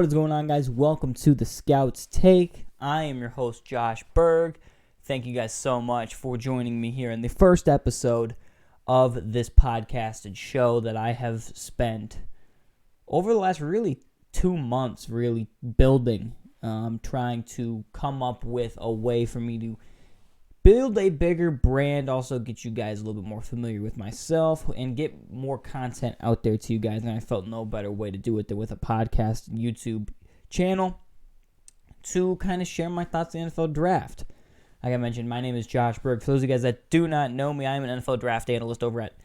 What is going on, guys? Welcome to the Scouts Take. I am your host, Josh Berg. Thank you guys so much for joining me here in the first episode of this podcast and show that I have spent over the last 2 months building, trying to come up with a way for me to build a bigger brand, also get you guys a little bit more familiar with myself, and get more content out there to you guys. And I felt no better way to do it than with a podcast and YouTube channel to kind of share my thoughts on the NFL draft. Like I mentioned, my name is Josh Berg. For those of you guys that do not know me, I am an NFL draft analyst over at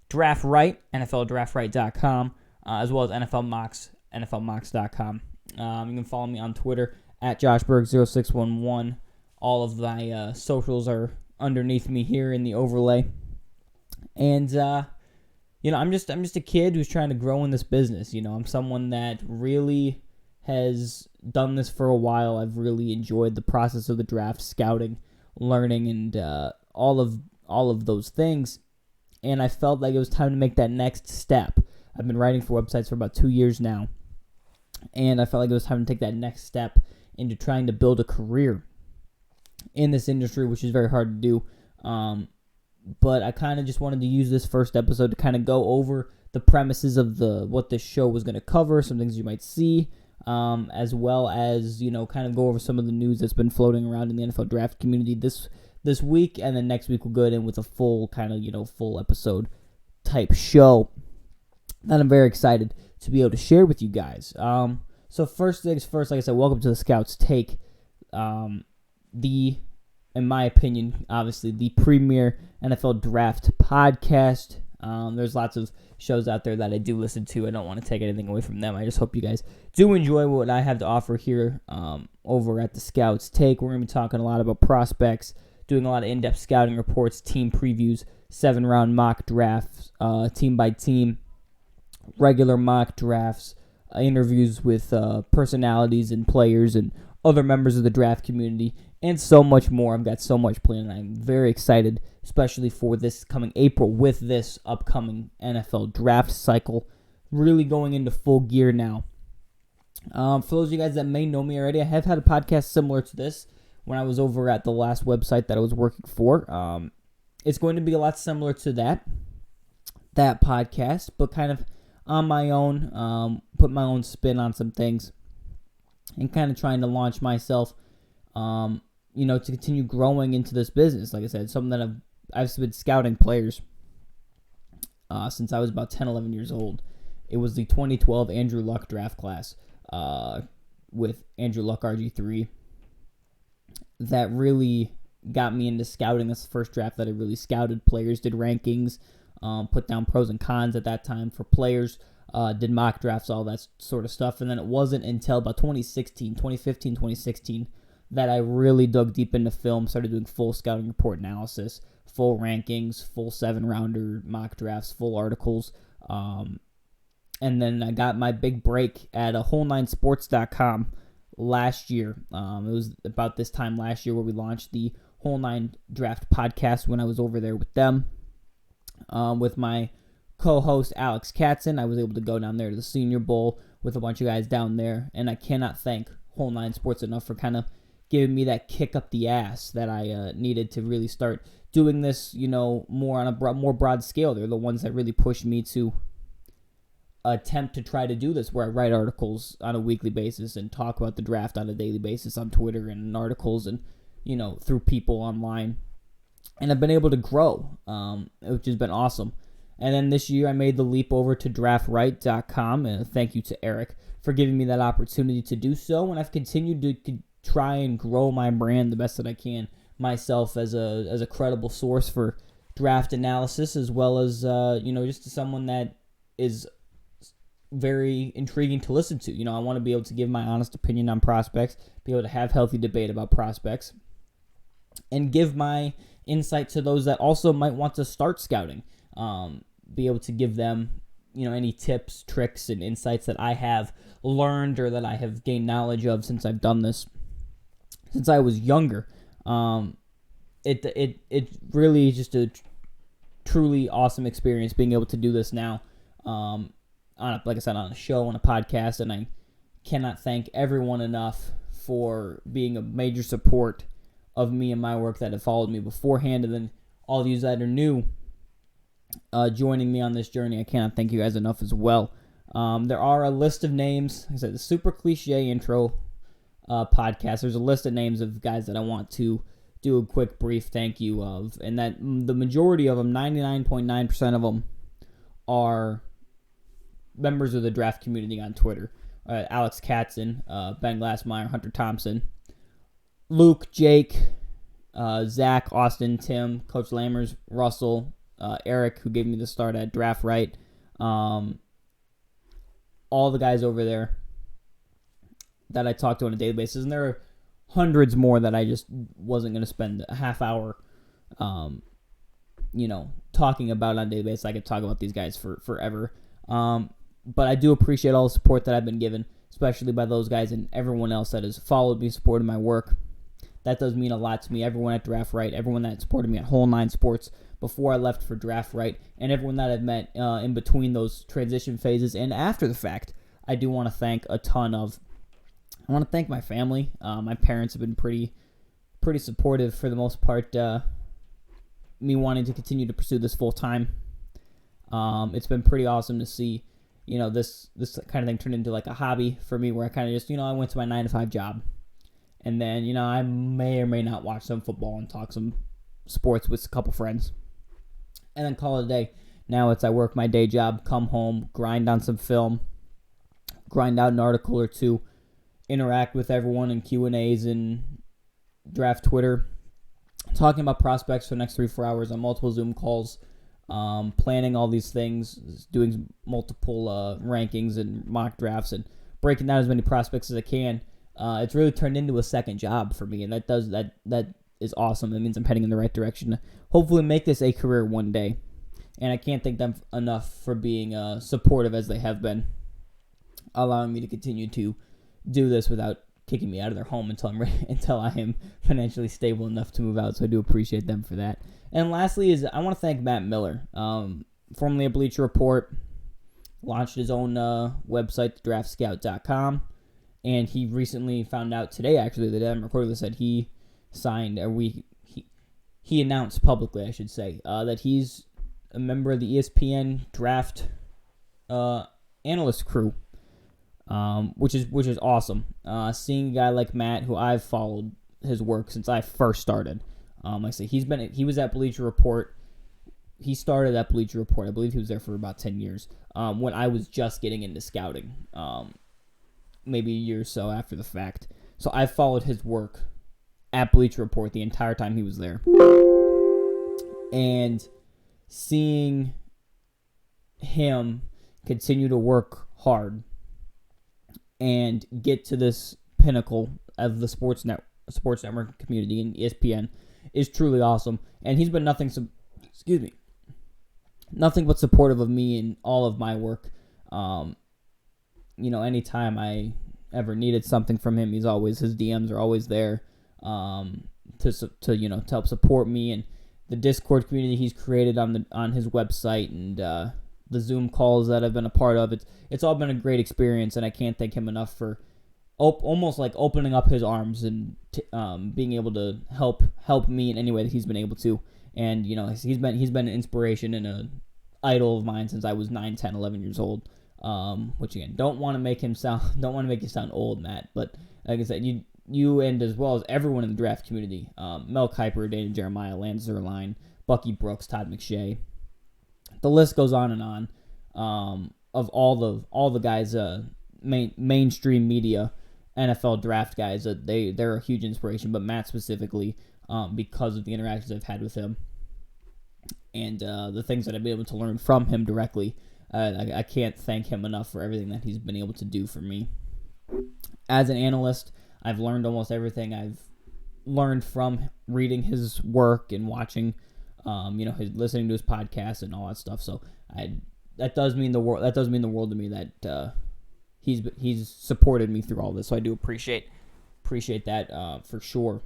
DraftRight, NFLDraftRight.com, as well as NFL Mocks, NFLMocks.com. You can follow me on Twitter at JoshBerg0611. All of my socials are underneath me here in the overlay. And, I'm just a kid who's trying to grow in this business. I'm someone that really has done this for a while. I've really enjoyed the process of the draft, scouting, learning, and all of those things. And I felt like it was time to make that next step. I've been writing for websites for about 2 years now. And I felt like it was time to take that next step into trying to build a career in this industry, which is very hard to do. But I kind of just wanted to use this first episode to kind of go over the premises of what this show was going to cover, some things you might see, as well as, kind of go over some of the news that's been floating around in the NFL draft community this week. And then next week we'll go in with a full kind of, full episode type show that I'm very excited to be able to share with you guys. So first things first, like I said, welcome to the Scouts Take. In my opinion, obviously, the premier NFL draft podcast. There's lots of shows out there that I do listen to. I don't want to take anything away from them. I just hope you guys do enjoy what I have to offer here over at the Scouts Take. We're going to be talking a lot about prospects, doing a lot of in-depth scouting reports, team previews, 7-round mock drafts, team by team, regular mock drafts, interviews with personalities and players and other members of the draft community, and so much more. I've got so much planned, and I'm very excited, especially for this coming April with this upcoming NFL draft cycle really going into full gear now. For those of you guys that may know me already, I have had a podcast similar to this when I was over at the last website that I was working for. It's going to be a lot similar to that podcast, but kind of on my own, put my own spin on some things, and kind of trying to launch myself, to continue growing into this business. Like I said, something that I've been scouting players since I was about 10, 11 years old. It was the 2012 Andrew Luck draft class with Andrew Luck RG3 that really got me into scouting. That's the first draft that I really scouted players, did rankings, put down pros and cons at that time for players, did mock drafts, all that sort of stuff. And then it wasn't until about 2015, 2016, that I really dug deep into film, started doing full scouting report analysis, full rankings, full 7-rounder mock drafts, full articles. And then I got my big break at whole9sports.com last year. It was about this time last year where we launched the Whole 9 Draft podcast when I was over there with them. With my co-host Alex Katzen, I was able to go down there to the Senior Bowl with a bunch of guys down there, and I cannot thank Whole 9 Sports enough for kind of giving me that kick up the ass that I needed to really start doing this, more on a more broad scale. They're the ones that really pushed me to attempt to try to do this, where I write articles on a weekly basis and talk about the draft on a daily basis on Twitter and in articles and, through people online. And I've been able to grow, which has been awesome. And then this year I made the leap over to DraftRight.com, and thank you to Eric for giving me that opportunity to do so. And I've continued to try and grow my brand the best that I can myself as a credible source for draft analysis, as well as just someone that is very intriguing to listen to. I want to be able to give my honest opinion on prospects, be able to have healthy debate about prospects, and give my insight to those that also might want to start scouting. Be able to give them, any tips, tricks, and insights that I have learned or that I have gained knowledge of since I've done this since I was younger. It really is just a truly awesome experience being able to do this now. Like I said, on a show, on a podcast, and I cannot thank everyone enough for being a major support of me and my work that have followed me beforehand, and then all of you that are new joining me on this journey. I cannot thank you guys enough as well. There are a list of names. Like I said, the super cliche intro podcast. There's a list of names of guys that I want to do a quick brief thank you of, and that the majority of them, 99.9% of them, are members of the draft community on Twitter. Alex Katzen, Ben Glassmeyer, Hunter Thompson, Luke, Jake, Zach, Austin, Tim, Coach Lammers, Russell, Eric, who gave me the start at Draft Right, all the guys over there that I talk to on a daily basis, and there are hundreds more that I just wasn't going to spend a half hour, talking about on a daily basis. I could talk about these guys for forever. But I do appreciate all the support that I've been given, especially by those guys and everyone else that has followed me, supported my work. That does mean a lot to me. Everyone at Draft Right, everyone that supported me at Whole Nine Sports before I left for Draft Right, and everyone that I've met in between those transition phases and after the fact, I do want to thank a ton of. I want to thank my family. My parents have been pretty supportive for the most part. Me wanting to continue to pursue this full time. It's been pretty awesome to see, this kind of thing turn into like a hobby for me, where I kind of just, I went to my 9-to-5 job, and then I may or may not watch some football and talk some sports with a couple friends, and then call it a day. Now I work my day job, come home, grind on some film, grind out an article or two, interact with everyone in Q&As and draft Twitter, talking about prospects for the next 3-4 hours on multiple Zoom calls, planning all these things, doing multiple rankings and mock drafts, and breaking down as many prospects as I can. It's really turned into a second job for me, and that is awesome. That means I'm heading in the right direction to hopefully make this a career one day. And I can't thank them enough for being supportive as they have been, allowing me to continue to do this without kicking me out of their home until I am financially stable enough to move out. So I do appreciate them for that. And lastly I want to thank Matt Miller, formerly of Bleacher Report, launched his own website, draftscout.com, and he recently found out today, actually, the day I'm recording this, that he signed, he announced publicly, I should say, that he's a member of the ESPN draft analyst crew. Which is awesome. Seeing a guy like Matt, who I've followed his work since I first started. Like I say, he was at Bleacher Report. He started at Bleacher Report. I believe he was there for about 10 years. When I was just getting into scouting, maybe a year or so after the fact. So I followed his work at Bleacher Report the entire time he was there, and seeing him continue to work hard and get to this pinnacle of the sports network community in ESPN is truly awesome. And he's been nothing but supportive of me and all of my work. Anytime I ever needed something from him, his DMs are always there to help support me, and the Discord community he's created on his website, and the Zoom calls that I've been a part of. It's all been a great experience, and I can't thank him enough for almost like opening up his arms and being able to help me in any way that he's been able to. And he's been an inspiration and an idol of mine since I was 9, 10, 11 years old. Which again, don't want to make you sound old, Matt. But like I said, you and as well as everyone in the draft community, Mel Kiper, Dana Jeremiah, Lance Zierlein, Bucky Brooks, Todd McShay. The list goes on and on of all the guys, mainstream media, NFL draft guys. They're a huge inspiration, but Matt specifically, because of the interactions I've had with him and the things that I've been able to learn from him directly. I can't thank him enough for everything that he's been able to do for me. As an analyst, I've learned almost everything I've learned from reading his work and watching listening to his podcast and all that stuff. So that does mean the world. That does mean the world to me that he's supported me through all this. So I do appreciate that for sure.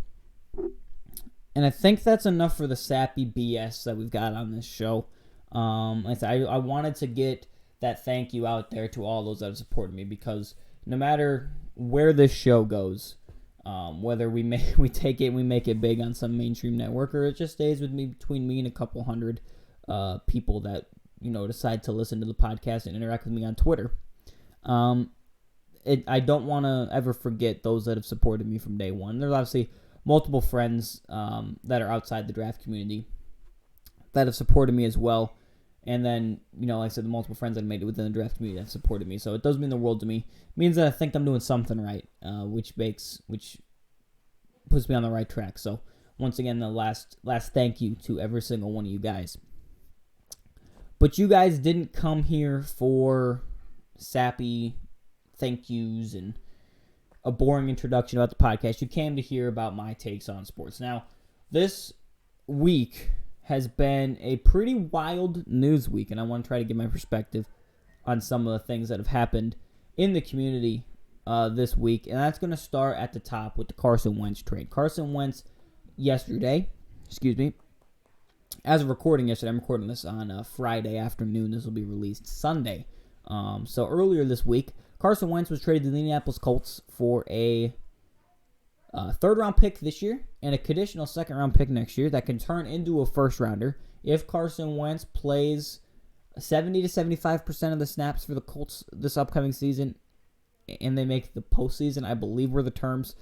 And I think that's enough for the sappy BS that we've got on this show. I wanted to get that thank you out there to all those that have supported me, because no matter where this show goes, whether we take it and we make it big on some mainstream network, or it just stays with me between me and a couple hundred people that decide to listen to the podcast and interact with me on Twitter. I don't want to ever forget those that have supported me from day one. There's obviously multiple friends that are outside the draft community that have supported me as well. And then, like I said, the multiple friends that made it within the draft community that have supported me. So it does mean the world to me. It means that I think I'm doing something right, which puts me on the right track. So once again, the last thank you to every single one of you guys. But you guys didn't come here for sappy thank yous and a boring introduction about the podcast. You came to hear about my takes on sports. Now, this week has been a pretty wild news week, and I want to try to give my perspective on some of the things that have happened in the community this week, and that's going to start at the top with the Carson Wentz trade. Carson Wentz yesterday, as of recording yesterday, I'm recording this on Friday afternoon. This will be released Sunday. So earlier this week, Carson Wentz was traded to the Indianapolis Colts for a third-round pick this year and a conditional second-round pick next year that can turn into a first-rounder if Carson Wentz plays 70 to 75% of the snaps for the Colts this upcoming season and they make the postseason, I believe were the terms,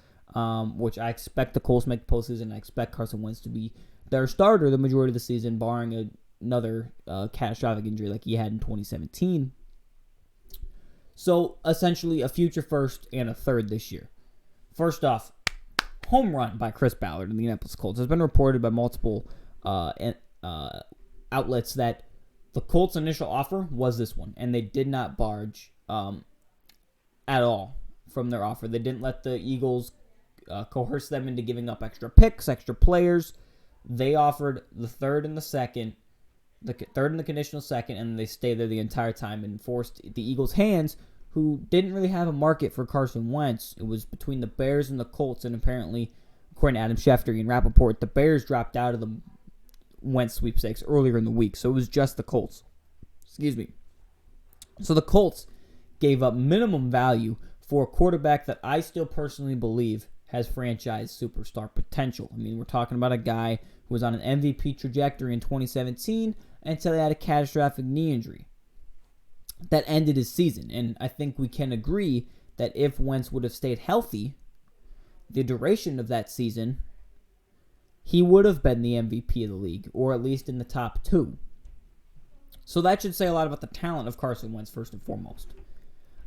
which I expect the Colts to make the postseason. I expect Carson Wentz to be their starter the majority of the season, barring another catastrophic injury like he had in 2017. So, essentially, a future first and a third this year. First off, home run by Chris Ballard in the Indianapolis Colts. It's been reported by multiple outlets that the Colts' initial offer was this one, and they did not barge at all from their offer. They didn't let the Eagles coerce them into giving up extra picks, extra players. They offered the third and the second, the third and the conditional second, and they stayed there the entire time and forced the Eagles' hands, who didn't really have a market for Carson Wentz. It was between the Bears and the Colts, and apparently, according to Adam Schefter and Rappaport, the Bears dropped out of the Wentz sweepstakes earlier in the week, so it was just the Colts. So the Colts gave up minimum value for a quarterback that I still personally believe has franchise superstar potential. I mean, we're talking about a guy who was on an MVP trajectory in 2017 until he had a catastrophic knee injury that ended his season. And I think we can agree that if Wentz would have stayed healthy the duration of that season, he would have been the MVP of the league, or at least in the top two. So that should say a lot about the talent of Carson Wentz, first and foremost.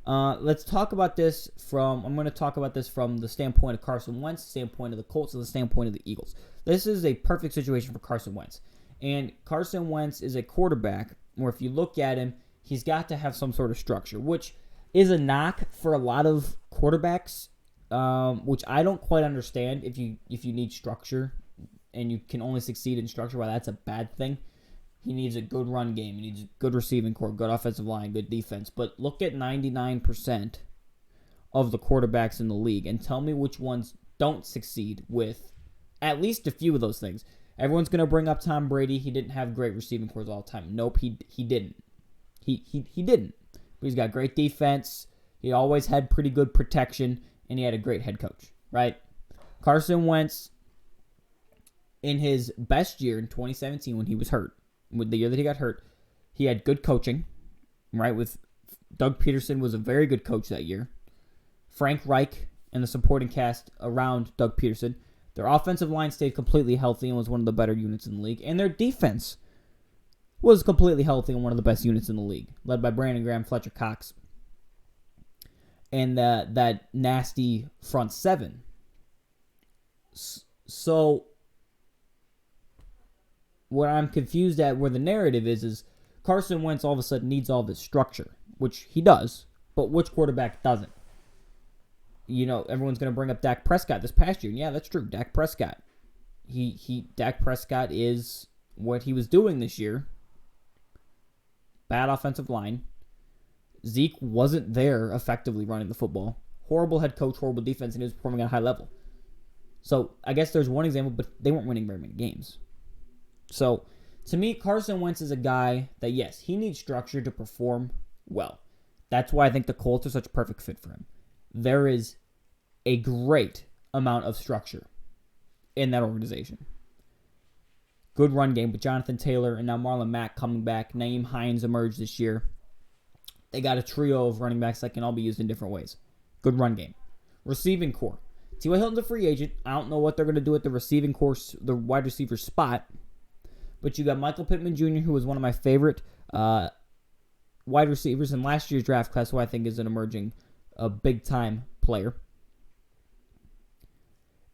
Let's talk about this I'm going to talk about this from the standpoint of Carson Wentz, the standpoint of the Colts, and the standpoint of the Eagles. This is a perfect situation for Carson Wentz. And Carson Wentz is a quarterback where if you look at him, he's got to have some sort of structure, which is a knock for a lot of quarterbacks, which I don't quite understand. If you need structure and you can only succeed in structure, why that's a bad thing. He needs a good run game. He needs a good receiving core, good offensive line, good defense. But look at 99% of the quarterbacks in the league and tell me which ones don't succeed with at least a few of those things. Everyone's going to bring up Tom Brady. He didn't have great receiving cores all the time. Nope, he didn't. He didn't. But he's got great defense. He always had pretty good protection, and he had a great head coach, right? Carson Wentz, in his best year in 2017 when he was hurt, with the year that he got hurt, he had good coaching, right? With Doug Peterson was a very good coach that year. Frank Reich and the supporting cast around Doug Peterson. Their offensive line stayed completely healthy and was one of the better units in the league. And their defense was completely healthy and one of the best units in the league, led by Brandon Graham, Fletcher Cox, and that nasty front seven. So what I'm confused at, where the narrative is Carson Wentz all of a sudden needs all this structure, which he does, but which quarterback doesn't? Everyone's going to bring up Dak Prescott this past year. And yeah, that's true. Dak Prescott. Dak Prescott is what he was doing this year. Bad offensive line. Zeke wasn't there effectively running the football. Horrible head coach, horrible defense, and he was performing at a high level. So I guess there's one example, but they weren't winning very many games. So, to me, Carson Wentz is a guy that, yes, he needs structure to perform well. That's why I think the Colts are such a perfect fit for him. there is a great amount of structure in that organization. Good run game with Jonathan Taylor and now Marlon Mack coming back. Nyheim Hines emerged this year. They got a trio of running backs that can all be used in different ways. Good run game. Receiving core. T.Y. Hilton's a free agent. I don't know what they're going to do at the receiving core, the wide receiver spot. But you got Michael Pittman Jr., who was one of my favorite wide receivers in last year's draft class, who I think is an emerging big-time player.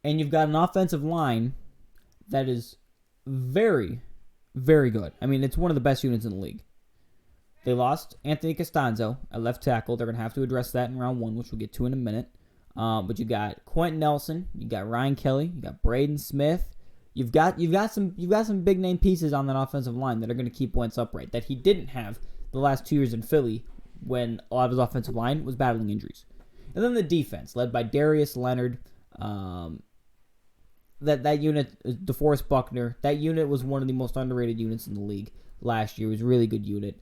And you've got an offensive line that is very, very good. I mean, it's one of the best units in the league. They lost Anthony Costanzo at left tackle. They're going to have to address that in round 1, which we'll get to in a minute. But you got Quentin Nelson, you got Ryan Kelly, you got Braden Smith. You've got some big name pieces on that offensive line that are going to keep Wentz upright that he didn't have the last 2 years in Philly when a lot of his offensive line was battling injuries. And then the defense, led by Darius Leonard, that unit, DeForest Buckner, that unit was one of the most underrated units in the league last year. It was a really good unit.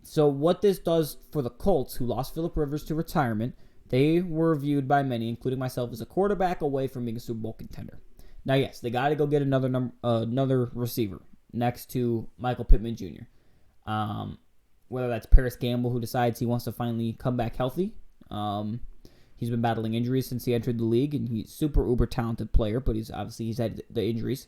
So what this does for the Colts, who lost Phillip Rivers to retirement, they were viewed by many, including myself, as a quarterback away from being a Super Bowl contender. Now, yes, they got to go get another receiver next to Michael Pittman Jr. Whether that's Paris Gamble, who decides he wants to finally come back healthy. He's been battling injuries since he entered the league, and he's a super uber talented player, but he's had the injuries.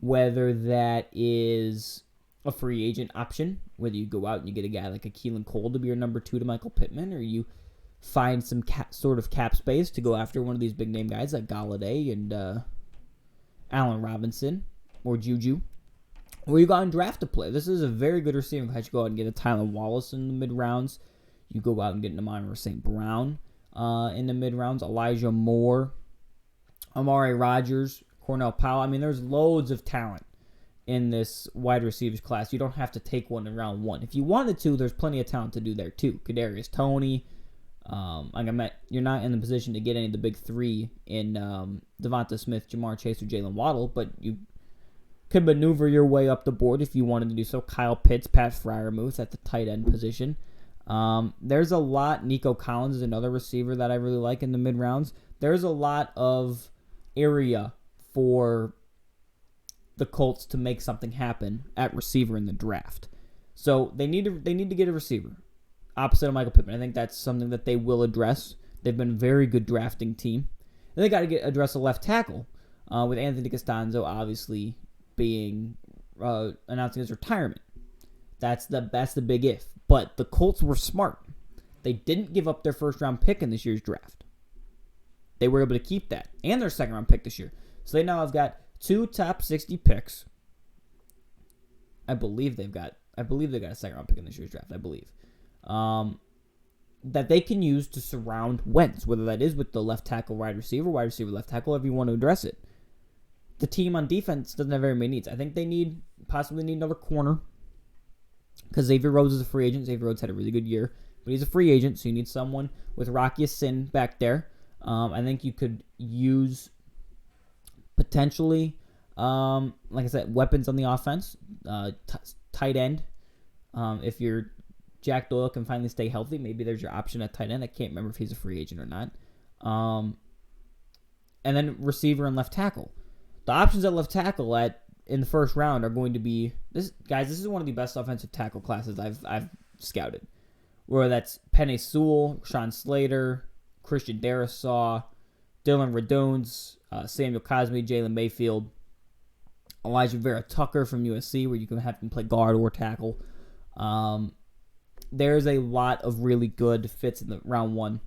Whether that is a free agent option, whether you go out and you get a guy like a Keelan Cole to be your number 2 to Michael Pittman, or you find some sort of cap space to go after one of these big name guys like Galladay and Allen Robinson or Juju, or you go out and draft a player. This is a very good receiving class. You go out and get a Tylan Wallace in the mid rounds. You go out and get an Amon St. Brown in the mid rounds. Elijah Moore, Amari Rodgers, Cornell Powell. I mean, there's loads of talent in this wide receivers class. You don't have to take one in round 1. If you wanted to, there's plenty of talent to do there too. Kadarius Toney. You're not in the position to get any of the big 3 in Devonta Smith, Jamar Chase, or Jalen Waddle, but you could maneuver your way up the board if you wanted to do so. Kyle Pitts, Pat Freiermuth at the tight end position. There's a lot. Nico Collins is another receiver that I really like in the mid rounds. There's a lot of area for the Colts to make something happen at receiver in the draft. So they need to get a receiver opposite of Michael Pittman. I think that's something that they will address. They've been a very good drafting team. And they got to address a left tackle with Anthony Costanzo obviously being announcing his retirement. That's the big if. But the Colts were smart. They didn't give up their first round pick in this year's draft. They were able to keep that and their second round pick this year. So they now have got 2 top 60 picks. I believe they got a second round pick in this year's draft. I believe. That they can use to surround Wentz, whether that is with the left tackle, wide receiver, left tackle, however you want to address it. The team on defense doesn't have very many needs. I think they possibly need another corner because Xavier Rhodes is a free agent. Xavier Rhodes had a really good year, but he's a free agent, so you need someone with Rocky Sin back there. I think you could use potentially, like I said, weapons on the offense, tight end. If you're Jack Doyle can finally stay healthy, maybe there's your option at tight end. I can't remember if he's a free agent or not. And then receiver and left tackle. The options at left tackle in the first round are going to be this. Guys, this is one of the best offensive tackle classes I've scouted. Where that's Penei Sewell, Sean Slater, Christian Darrisaw, Dylan Radones, Samuel Cosme, Jalen Mayfield, Elijah Vera Tucker from USC, where you can have him play guard or tackle. There's a lot of really good fits in the round 1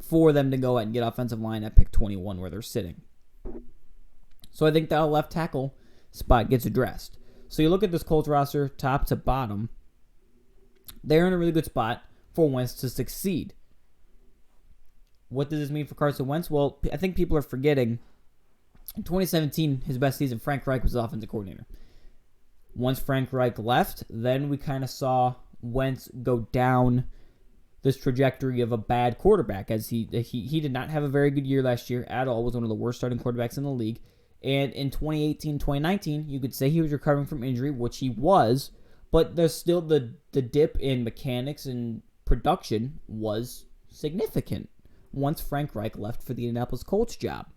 for them to go out and get offensive line at pick 21 where they're sitting. So I think that left tackle spot gets addressed. So you look at this Colts roster, top to bottom, they're in a really good spot for Wentz to succeed. What does this mean for Carson Wentz? Well, I think people are forgetting in 2017, his best season, Frank Reich was the offensive coordinator. Once Frank Reich left, then we kind of saw Wentz go down this trajectory of a bad quarterback, as he did not have a very good year last year at all, was one of the worst starting quarterbacks in the league. And in 2018, 2019, you could say he was recovering from injury, which he was, but there's still the dip in mechanics and production was significant once Frank Reich left for the Indianapolis Colts job.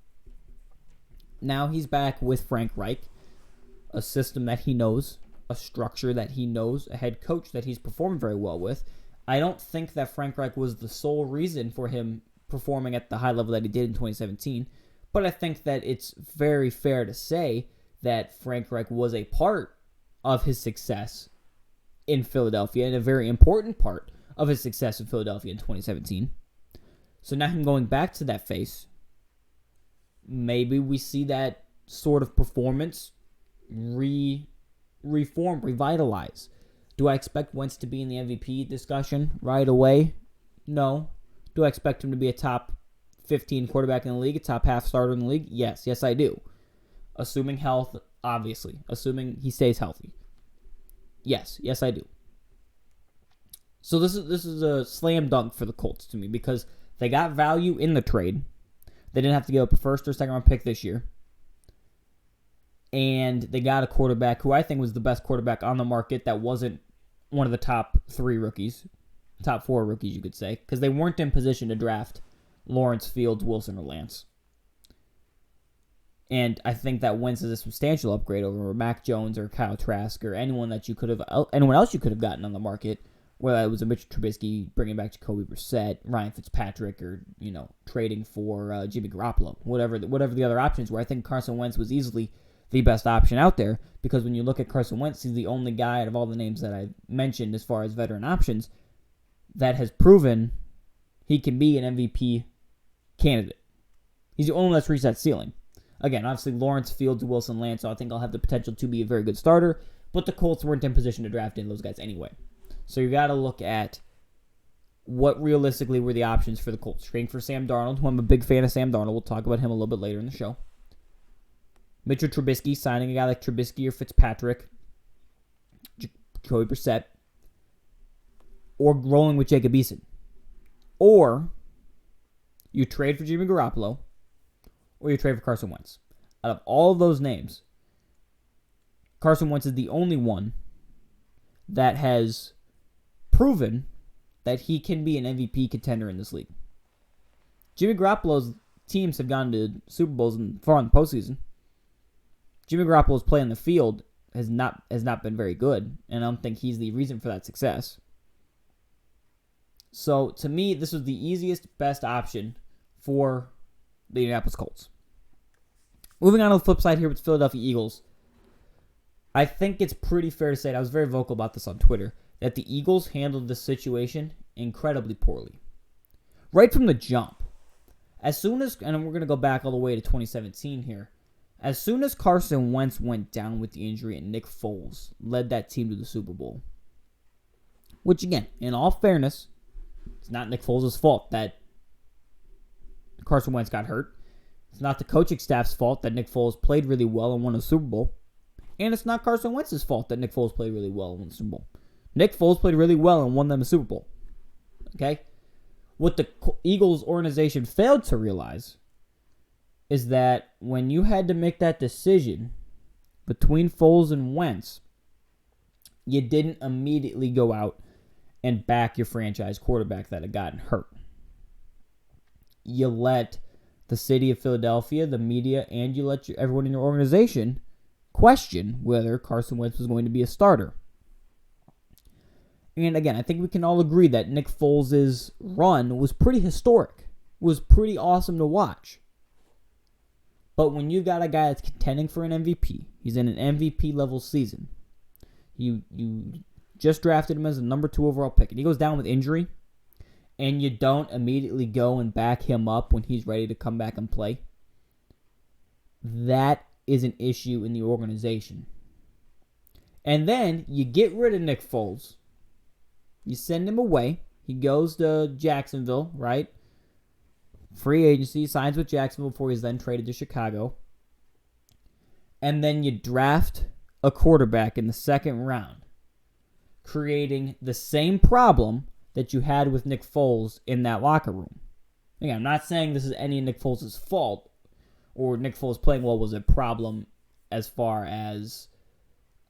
Now he's back with Frank Reich, a system that he knows, a structure that he knows, a head coach that he's performed very well with. I don't think that Frank Reich was the sole reason for him performing at the high level that he did in 2017, but I think that it's very fair to say that Frank Reich was a part of his success in Philadelphia and a very important part of his success in Philadelphia in 2017. So now him going back to that face, maybe we see that sort of performance reform, revitalize. Do I expect Wentz to be in the MVP discussion right away? No. Do I expect him to be a top 15 quarterback in the league, a top half starter in the league? Yes. Yes, I do. Assuming health, obviously. Assuming he stays healthy. Yes. Yes, I do. So this is a slam dunk for the Colts to me because they got value in the trade. They didn't have to give up a first or second round pick this year. And they got a quarterback who I think was the best quarterback on the market that wasn't one of the top 3 rookies, top 4 rookies, you could say, because they weren't in position to draft Lawrence, Fields, Wilson, or Lance. And I think that Wentz is a substantial upgrade over Mac Jones or Kyle Trask or anyone else you could have gotten on the market, whether it was a Mitch Trubisky, bringing back Jacoby Brissett, Ryan Fitzpatrick, or trading for Jimmy Garoppolo, whatever the other options were. I think Carson Wentz was easily the best option out there because when you look at Carson Wentz, he's the only guy out of all the names that I mentioned as far as veteran options that has proven he can be an MVP candidate. He's the only one that's reached that ceiling. Again, obviously Lawrence, Fields, Wilson, Lance, so I think I'll have the potential to be a very good starter, but the Colts weren't in position to draft in those guys anyway. So you got to look at what realistically were the options for the Colts. Trading for Sam Darnold, who I'm a big fan of Sam Darnold. We'll talk about him a little bit later in the show. Mitchell Trubisky, signing a guy like Trubisky or Fitzpatrick, Jacoby Brissett, or rolling with Jacob Eason. Or you trade for Jimmy Garoppolo, or you trade for Carson Wentz. Out of all of those names, Carson Wentz is the only one that has proven that he can be an MVP contender in this league. Jimmy Garoppolo's teams have gone to Super Bowls and far in the postseason. Jimmy Garoppolo's play on the field has not been very good, and I don't think he's the reason for that success. So, to me, this was the easiest, best option for the Indianapolis Colts. Moving on to the flip side here with the Philadelphia Eagles. I think it's pretty fair to say, and I was very vocal about this on Twitter, that the Eagles handled this situation incredibly poorly. Right from the jump. As soon as, and we're going to go back all the way to 2017 here, as soon as Carson Wentz went down with the injury and Nick Foles led that team to the Super Bowl, which again, in all fairness, it's not Nick Foles' fault that Carson Wentz got hurt. It's not the coaching staff's fault that Nick Foles played really well and won a Super Bowl. And it's not Carson Wentz's fault that Nick Foles played really well and won the Super Bowl. Nick Foles played really well and won them a Super Bowl. Okay? What the Eagles organization failed to realize is that when you had to make that decision between Foles and Wentz, you didn't immediately go out and back your franchise quarterback that had gotten hurt. You let the city of Philadelphia, the media, and you let everyone in your organization question whether Carson Wentz was going to be a starter. And again, I think we can all agree that Nick Foles' run was pretty historic, was pretty awesome to watch. But when you've got a guy that's contending for an MVP, he's in an MVP level season, you just drafted him as a number 2 overall pick, and he goes down with injury, and you don't immediately go and back him up when he's ready to come back and play, that is an issue in the organization. And then you get rid of Nick Foles. You send him away. He goes to Jacksonville, right? Free agency, signs with Jacksonville before he's then traded to Chicago. And then you draft a quarterback in the second round, creating the same problem that you had with Nick Foles in that locker room. Again, I'm not saying this is any of Nick Foles' fault or Nick Foles playing well was a problem as far as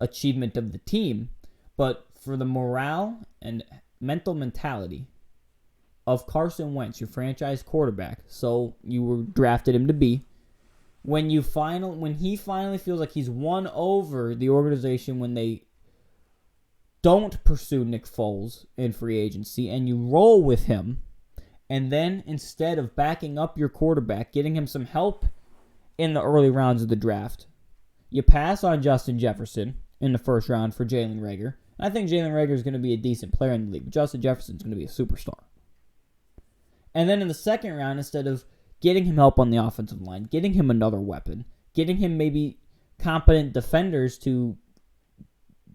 achievement of the team, but for the morale and mentality of Carson Wentz, your franchise quarterback, so you were drafted him to be, when he finally feels like he's won over the organization when they don't pursue Nick Foles in free agency and you roll with him, and then instead of backing up your quarterback, getting him some help in the early rounds of the draft, you pass on Justin Jefferson in the first round for Jalen Reagor. I think Jalen Reagor is going to be a decent player in the league, but Justin Jefferson is going to be a superstar. And then in the second round, instead of getting him help on the offensive line, getting him another weapon, getting him maybe competent defenders to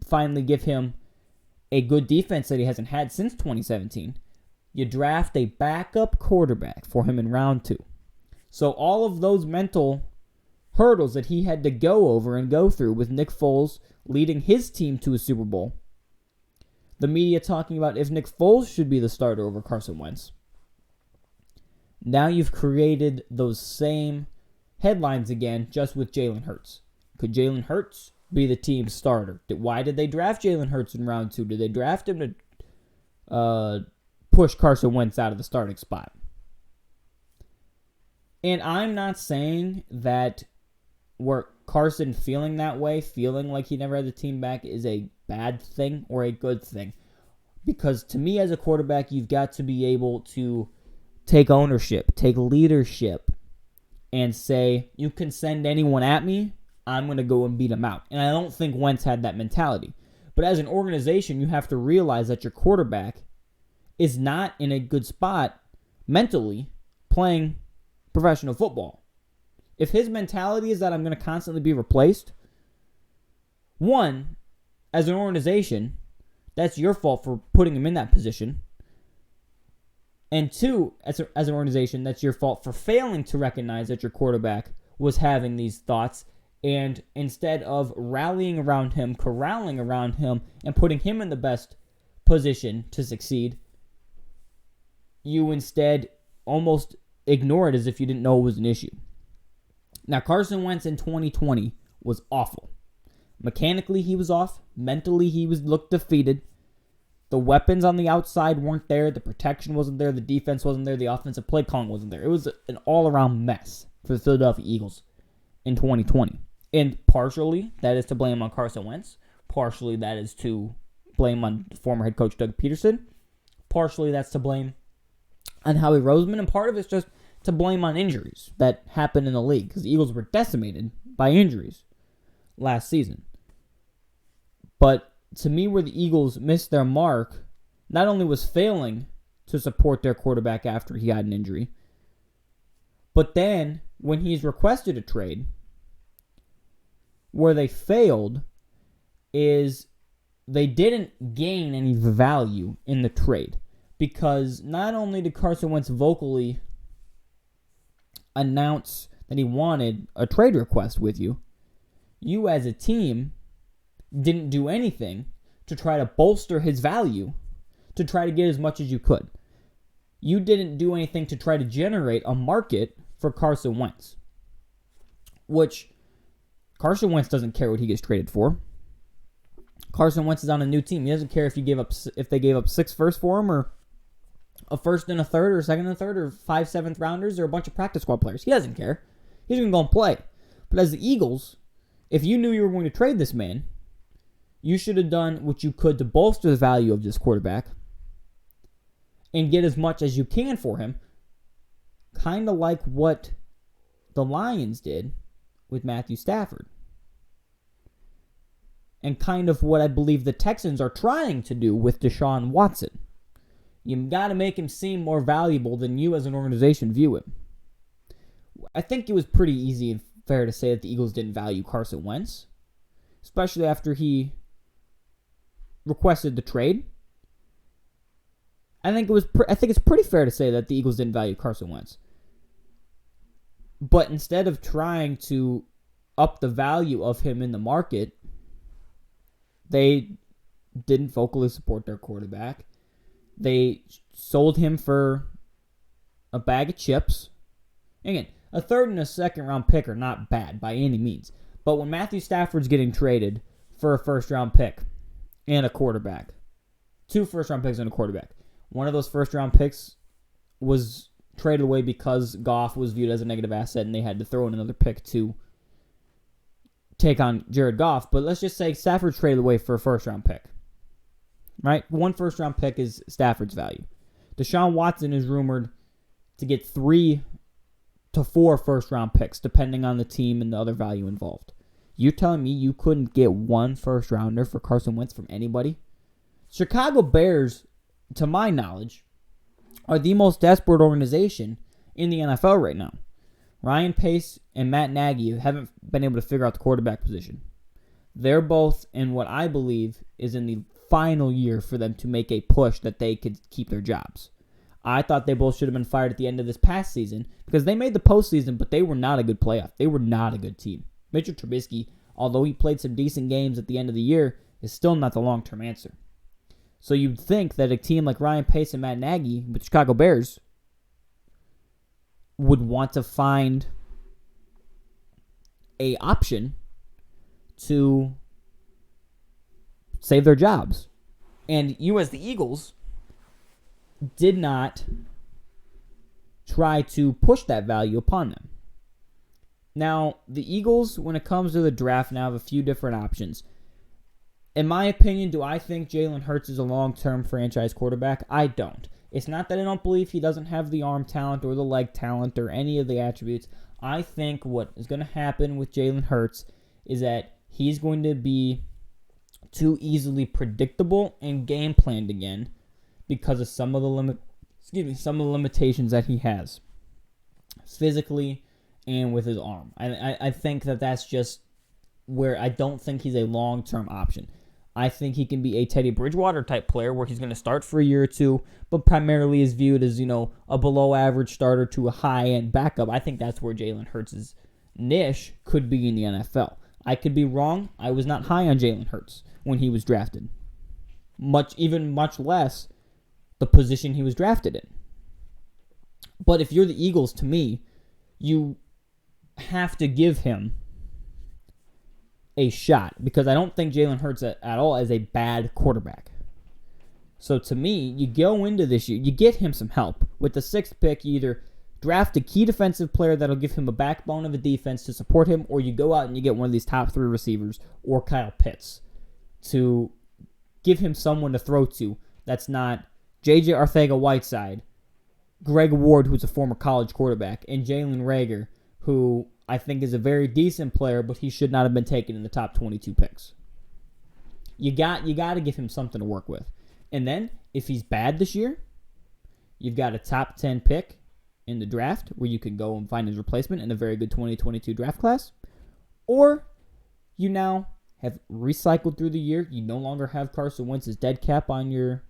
finally give him a good defense that he hasn't had since 2017, you draft a backup quarterback for him in round 2. So all of those mental hurdles that he had to go over and go through with Nick Foles leading his team to a Super Bowl, the media talking about if Nick Foles should be the starter over Carson Wentz, now you've created those same headlines again, just with Jalen Hurts. Could Jalen Hurts be the team's starter? Why did they draft Jalen Hurts in round 2? Did they draft him to push Carson Wentz out of the starting spot? And I'm not saying that where Carson feeling that way, feeling like he never had the team back, is a bad thing or a good thing. Because to me as a quarterback, you've got to be able to take ownership, take leadership, and say, you can send anyone at me, I'm going to go and beat them out. And I don't think Wentz had that mentality. But as an organization, you have to realize that your quarterback is not in a good spot mentally playing professional football. If his mentality is that I'm going to constantly be replaced, one, as an organization, that's your fault for putting him in that position. And two, as an organization, that's your fault for failing to recognize that your quarterback was having these thoughts, and instead of rallying around him, corralling around him, and putting him in the best position to succeed, you instead almost ignore it as if you didn't know it was an issue. Now, Carson Wentz in 2020 was awful. Mechanically, he was off. Mentally, he looked defeated. The weapons on the outside weren't there. The protection wasn't there. The defense wasn't there. The offensive play calling wasn't there. It was an all-around mess for the Philadelphia Eagles in 2020. And partially, that is to blame on Carson Wentz. Partially, that is to blame on former head coach Doug Peterson. Partially, that's to blame on Howie Roseman. And part of it's just to blame on injuries that happened in the league, because the Eagles were decimated by injuries last season. But to me, where the Eagles missed their mark, not only was failing to support their quarterback after he had an injury, but then when he's requested a trade, where they failed is they didn't gain any value in the trade. Because not only did Carson Wentz vocally announce that he wanted a trade request with you, you as a team didn't do anything to try to bolster his value, to try to get as much as you could. You didn't do anything to try to generate a market for Carson Wentz, which Carson Wentz doesn't care what he gets traded for. Carson Wentz is on a new team. He doesn't care if they gave up 6 firsts for him, or a first and a third, or a second and a third, or 5 seventh rounders, or a bunch of practice squad players. He doesn't care. He's going to go and play. But as the Eagles, if you knew you were going to trade this man, you should have done what you could to bolster the value of this quarterback and get as much as you can for him, kind of like what the Lions did with Matthew Stafford. And kind of what I believe the Texans are trying to do with DeShaun Watson. You've got to make him seem more valuable than you as an organization view him. I think it was pretty easy and fair to say that the Eagles didn't value Carson Wentz, especially after he requested the trade. I think it's pretty fair to say that the Eagles didn't value Carson Wentz. But instead of trying to up the value of him in the market, they didn't vocally support their quarterback. They sold him for a bag of chips. Again, a third and a second round pick are not bad by any means. But when Matthew Stafford's getting traded for a first round pick and a quarterback 2 first-round picks and a quarterback. One of those first-round picks was traded away because Goff was viewed as a negative asset, and they had to throw in another pick to take on Jared Goff. But let's just say Stafford traded away for a first-round pick. Right? 1 first-round pick is Stafford's value. DeShaun Watson is rumored to get 3 to 4 first-round picks, depending on the team and the other value involved. You're telling me you couldn't get 1 first-rounder for Carson Wentz from anybody? Chicago Bears, to my knowledge, are the most desperate organization in the NFL right now. Ryan Pace and Matt Nagy haven't been able to figure out the quarterback position. They're both in what I believe is in the final year for them to make a push that they could keep their jobs. I thought they both should have been fired at the end of this past season because they made the postseason, but they were not a good playoff. They were not a good team. Mitchell Trubisky, although he played some decent games at the end of the year, is still not the long-term answer. So you'd think that a team like Ryan Pace and Matt Nagy with the Chicago Bears would want to find a option to save their jobs. And you as the Eagles did not try to push that value upon them. Now, the Eagles, when it comes to the draft, now have a few different options. In my opinion, do I think Jalen Hurts is a long-term franchise quarterback? I don't. It's not that I don't believe he doesn't have the arm talent or the leg talent or any of the attributes. I think what is going to happen with Jalen Hurts is that he's going to be too easily predictable and game planned again because of some of the limitations that he has physically and with his arm. I think that's just where I don't think he's a long-term option. I think he can be a Teddy Bridgewater type player where he's going to start for a year or two, but primarily is viewed as, a below-average starter to a high-end backup. I think that's where Jalen Hurts' niche could be in the NFL. I could be wrong. I was not high on Jalen Hurts when he was drafted. Much less the position he was drafted in. But if you're the Eagles, to me, you have to give him a shot because I don't think Jalen Hurts at all is a bad quarterback. So to me, you go into this year, you get him some help. With the 6th pick, you either draft a key defensive player that'll give him a backbone of a defense to support him, or you go out and you get one of these top 3 receivers or Kyle Pitts to give him someone to throw to that's not J.J. Arcega-Whiteside, Greg Ward, who's a former college quarterback, and Jalen Reagor, who I think is a very decent player, but he should not have been taken in the top 22 picks. You got to give him something to work with. And then, if he's bad this year, you've got a top 10 pick in the draft where you can go and find his replacement in a very good 2022 draft class. Or you now have recycled through the year. You no longer have Carson Wentz's dead cap on your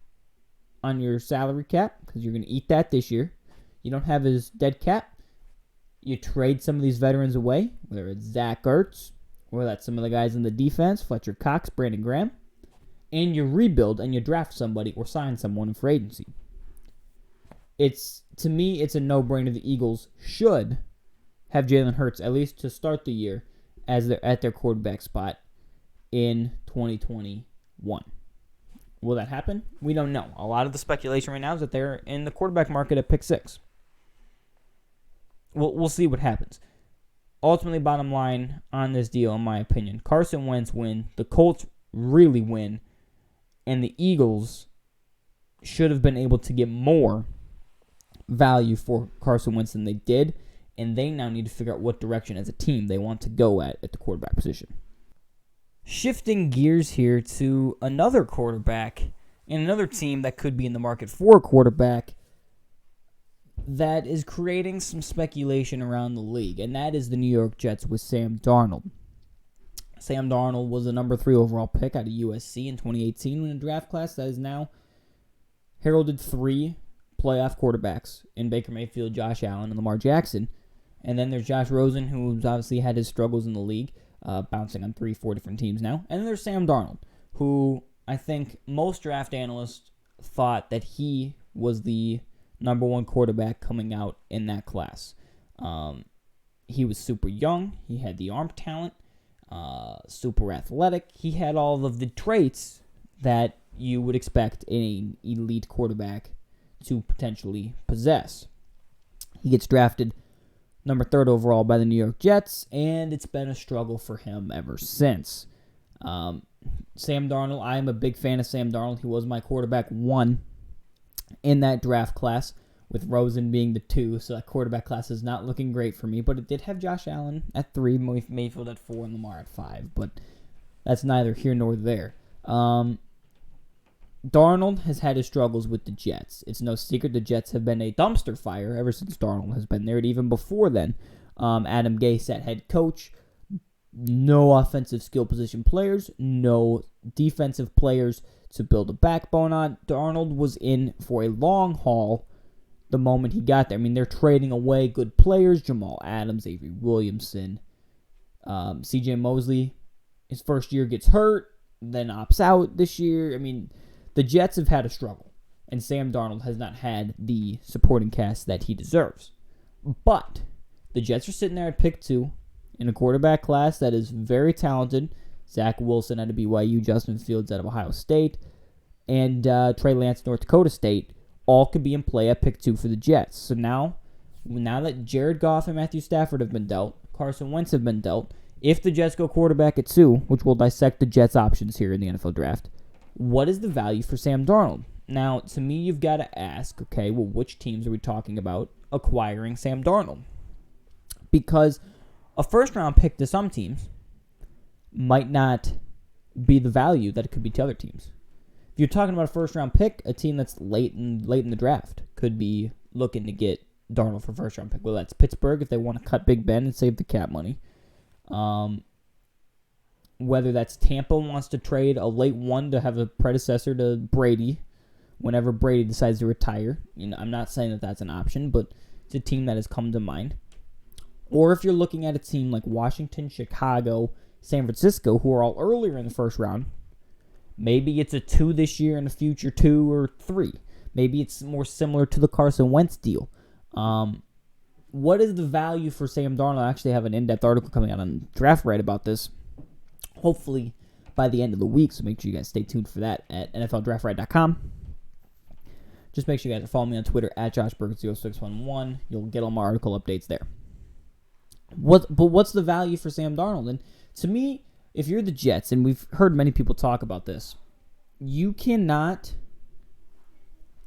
salary cap because you're going to eat that this year. You don't have his dead cap. You trade some of these veterans away, whether it's Zach Ertz or that's some of the guys in the defense, Fletcher Cox, Brandon Graham, and you rebuild and you draft somebody or sign someone in free agency. To me, it's a no-brainer. The Eagles should have Jalen Hurts at least to start the year as they're at their quarterback spot in 2021. Will that happen? We don't know. A lot of the speculation right now is that they're in the quarterback market at pick 6. We'll see what happens. Ultimately, bottom line on this deal, in my opinion, Carson Wentz win, the Colts really win, and the Eagles should have been able to get more value for Carson Wentz than they did, and they now need to figure out what direction as a team they want to go at the quarterback position. Shifting gears here to another quarterback and another team that could be in the market for a quarterback that is creating some speculation around the league, and that is the New York Jets with Sam Darnold. Sam Darnold was the number 3 overall pick out of USC in 2018 in a draft class that is now heralded 3 playoff quarterbacks in Baker Mayfield, Josh Allen, and Lamar Jackson. And then there's Josh Rosen, who's obviously had his struggles in the league, bouncing on 3-4 different teams now. And then there's Sam Darnold, who I think most draft analysts thought that he was the number 1 quarterback coming out in that class. He was super young. He had the arm talent, super athletic. He had all of the traits that you would expect an elite quarterback to potentially possess. He gets drafted number 3 overall by the New York Jets, and it's been a struggle for him ever since. Sam Darnold, I am a big fan of Sam Darnold. He was my quarterback 1 in that draft class, with Rosen being the 2, so that quarterback class is not looking great for me, but it did have Josh Allen at 3, Mayfield at 4, and Lamar at 5, but that's neither here nor there. Darnold has had his struggles with the Jets. It's no secret the Jets have been a dumpster fire ever since Darnold has been there, and even before then. Adam Gase at head coach, no offensive skill position players, no defensive players to build a backbone on. Darnold was in for a long haul the moment he got there. I mean, they're trading away good players, Jamal Adams, Avery Williamson, C.J. Mosley. His first year gets hurt, then opts out this year. I mean, the Jets have had a struggle, and Sam Darnold has not had the supporting cast that he deserves. But the Jets are sitting there at pick 2 in a quarterback class that is very talented. Zach Wilson out of BYU, Justin Fields out of Ohio State, and Trey Lance, North Dakota State, all could be in play at pick 2 for the Jets. So now that Jared Goff and Matthew Stafford have been dealt, Carson Wentz have been dealt, if the Jets go quarterback at 2, which we'll dissect the Jets' options here in the NFL draft, what is the value for Sam Darnold? Now, to me, you've got to ask, okay, well, which teams are we talking about acquiring Sam Darnold? Because a first-round pick to some teams might not be the value that it could be to other teams. If you're talking about a first-round pick, a team that's late in the draft could be looking to get Darnold for first-round pick. Well, that's Pittsburgh if they want to cut Big Ben and save the cap money. Whether that's Tampa wants to trade a late 1 to have a predecessor to Brady whenever Brady decides to retire. You know, I'm not saying that that's an option, but it's a team that has come to mind. Or if you're looking at a team like Washington, Chicago, San Francisco, who are all earlier in the first round, maybe it's a 2 this year and a future 2 or 3. Maybe it's more similar to the Carson Wentz deal. What is the value for Sam Darnold? I actually have an in-depth article coming out on DraftRight about this, hopefully by the end of the week, so make sure you guys stay tuned for that at NFLDraftRight.com. Just make sure you guys follow me on Twitter at JoshBurger0611. You'll get all my article updates there. But what's the value for Sam Darnold? And to me, if you're the Jets, and we've heard many people talk about this, you cannot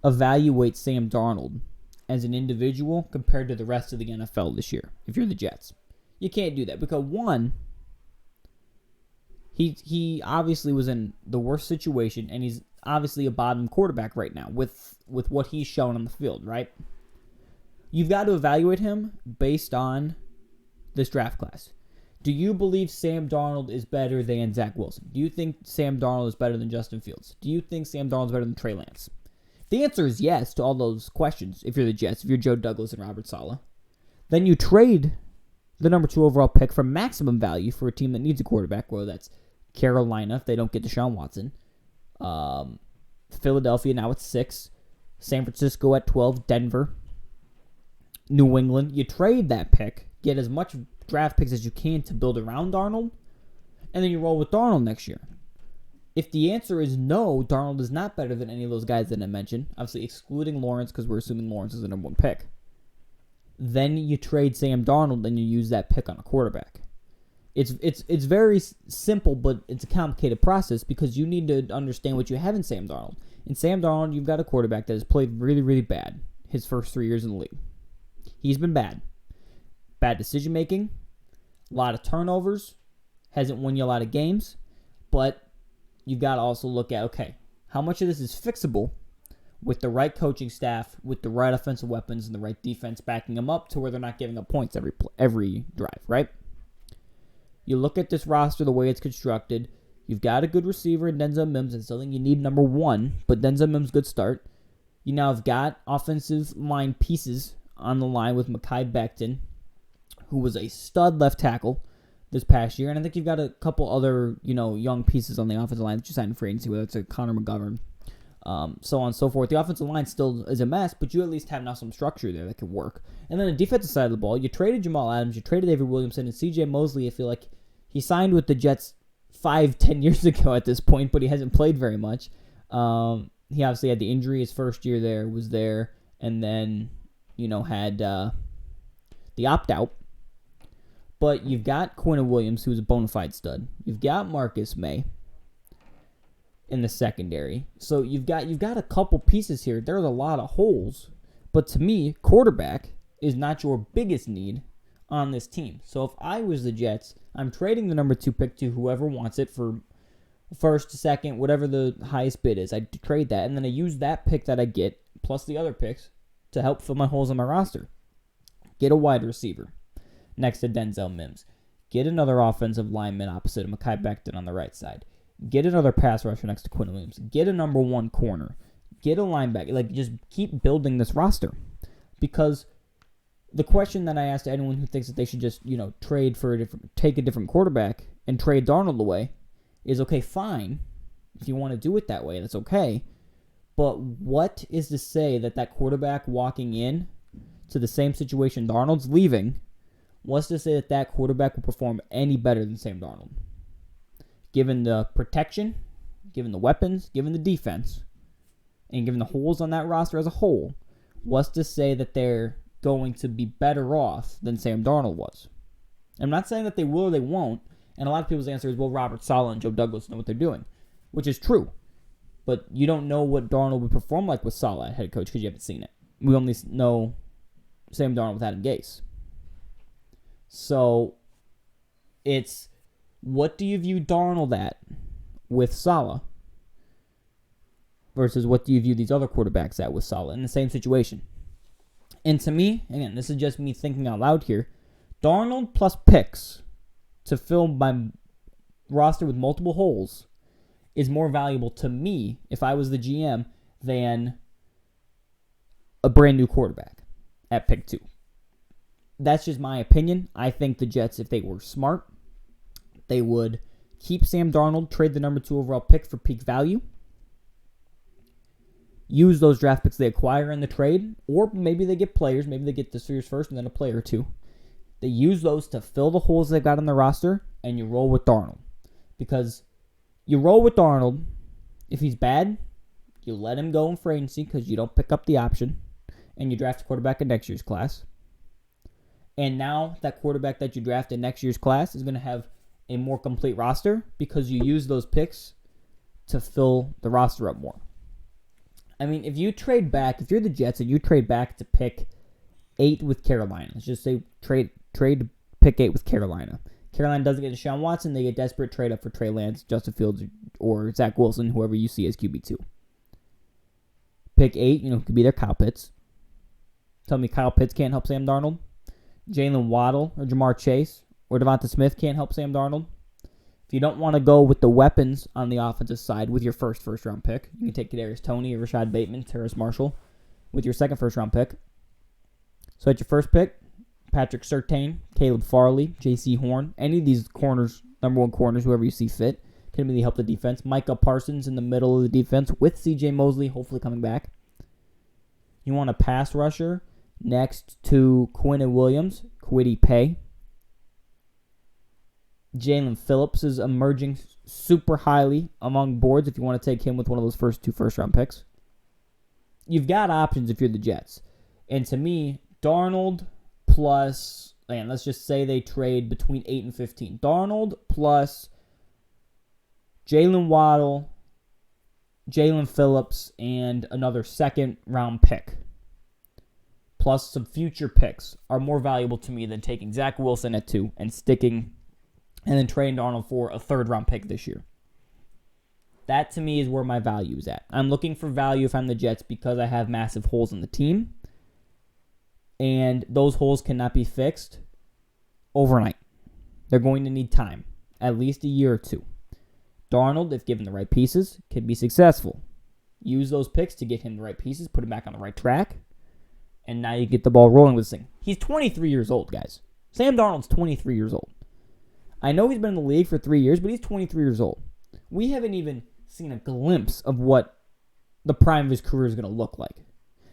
evaluate Sam Darnold as an individual compared to the rest of the NFL this year, if you're the Jets. You can't do that because, one, he obviously was in the worst situation, and he's obviously a bottom quarterback right now with what he's shown on the field, right? You've got to evaluate him based on this draft class. Do you believe Sam Darnold is better than Zach Wilson? Do you think Sam Darnold is better than Justin Fields? Do you think Sam Darnold is better than Trey Lance? The answer is yes to all those questions if you're the Jets, if you're Joe Douglas and Robert Saleh. Then you trade the number 2 overall pick for maximum value for a team that needs a quarterback, whether that's Carolina if they don't get DeShaun Watson, Philadelphia now at 6, San Francisco at 12, Denver, New England. You trade that pick, get as much draft picks as you can to build around Darnold, and then you roll with Darnold next year. If the answer is no, Darnold is not better than any of those guys that I mentioned, obviously excluding Lawrence because we're assuming Lawrence is the number 1 pick, then you trade Sam Darnold and you use that pick on a quarterback. It's very simple, but it's a complicated process because you need to understand what you have in Sam Darnold. In Sam Darnold, you've got a quarterback that has played really, really bad his first 3 years in the league. He's been bad. Bad decision-making, a lot of turnovers, hasn't won you a lot of games, but you've got to also look at, okay, how much of this is fixable with the right coaching staff, with the right offensive weapons, and the right defense backing them up to where they're not giving up points every drive, right? You look at this roster, the way it's constructed, you've got a good receiver in Denzel Mims, and still think you need number 1, but Denzel Mims, good start. You now have got offensive line pieces on the line with Mekhi Becton, who was a stud left tackle this past year, and I think you've got a couple other, young pieces on the offensive line that you signed in free agency, whether it's a Connor McGovern, so on and so forth. The offensive line still is a mess, but you at least have now some structure there that can work. And then the defensive side of the ball, you traded Jamal Adams, you traded Avery Williamson, and C.J. Mosley. I feel like he signed with the Jets 5-10 years ago at this point, but he hasn't played very much. He obviously had the injury his first year there, was there, and then, had the opt-out. But you've got Quinn Williams, who's a bona fide stud. You've got Marcus May in the secondary. So you've got a couple pieces here. There's a lot of holes. But to me, quarterback is not your biggest need on this team. So if I was the Jets, I'm trading the number 2 pick to whoever wants it for first, second, whatever the highest bid is. I trade that, and then I use that pick that I get, plus the other picks, to help fill my holes on my roster. Get a wide receiver next to Denzel Mims. Get another offensive lineman opposite of Mekhi Becton on the right side. Get another pass rusher next to Quinn Williams. Get a number 1 corner. Get a linebacker. Just keep building this roster. Because the question that I ask to anyone who thinks that they should just, take a different quarterback and trade Darnold away is, okay, fine. If you want to do it that way, that's okay. But what is to say that quarterback walking in to the same situation Darnold's leaving, what's to say that quarterback will perform any better than Sam Darnold? Given the protection, given the weapons, given the defense, and given the holes on that roster as a whole, what's to say that they're going to be better off than Sam Darnold was? I'm not saying that they will or they won't, and a lot of people's answer is, well, Robert Saleh and Joe Douglas know what they're doing, which is true. But you don't know what Darnold would perform like with Saleh at head coach because you haven't seen it. We only know Sam Darnold with Adam Gase. So it's, what do you view Darnold at with Saleh versus what do you view these other quarterbacks at with Saleh in the same situation? And to me, again, this is just me thinking out loud here, Darnold plus picks to fill my roster with multiple holes is more valuable to me, if I was the GM, than a brand new quarterback at pick 2. That's just my opinion. I think the Jets, if they were smart, they would keep Sam Darnold, trade the number 2 overall pick for peak value, use those draft picks they acquire in the trade, or maybe they get players, maybe they get the series first and then a player or 2. They use those to fill the holes they've got on the roster, and you roll with Darnold. Because you roll with Darnold, if he's bad, you let him go in free agency because you don't pick up the option, and you draft a quarterback in next year's class. And now that quarterback that you draft in next year's class is going to have a more complete roster because you use those picks to fill the roster up more. I mean, if you trade back, if you're the Jets and you trade back to pick 8 with Carolina, let's just say trade pick 8 with Carolina. Carolina doesn't get DeShaun Watson, they get desperate, trade up for Trey Lance, Justin Fields, or Zach Wilson, whoever you see as QB2. Pick 8, could be their Kyle Pitts. Tell me Kyle Pitts can't help Sam Darnold. Jalen Waddle or Jamar Chase or Devonta Smith can't help Sam Darnold. If you don't want to go with the weapons on the offensive side with your first round pick, you can take Kadarius Toney or Rashad Bateman, Terrace Marshall with your second first round pick. So at your first pick, Patrick Surtain, Caleb Farley, J.C. Horn, any of these corners, number 1 corners, whoever you see fit, can really help the defense. Micah Parsons in the middle of the defense with C.J. Mosley hopefully coming back. You want a pass rusher next to Quinn Williams, Kwity Paye. Jalen Phillips is emerging super highly among boards if you want to take him with one of those first 2 first-round picks. You've got options if you're the Jets. And to me, Darnold plus, let's just say they trade between 8 and 15. Darnold plus Jalen Waddle, Jalen Phillips, and another second-round pick, plus some future picks, are more valuable to me than taking Zach Wilson at 2 and then trading Darnold for a third-round pick this year. That, to me, is where my value is at. I'm looking for value if I'm the Jets because I have massive holes in the team, and those holes cannot be fixed overnight. They're going to need time, at least a year or 2. Darnold, if given the right pieces, can be successful. Use those picks to get him the right pieces, put him back on the right track, and now you get the ball rolling with this thing. He's 23 years old, guys. Sam Darnold's 23 years old. I know he's been in the league for 3 years, but he's 23 years old. We haven't even seen a glimpse of what the prime of his career is going to look like.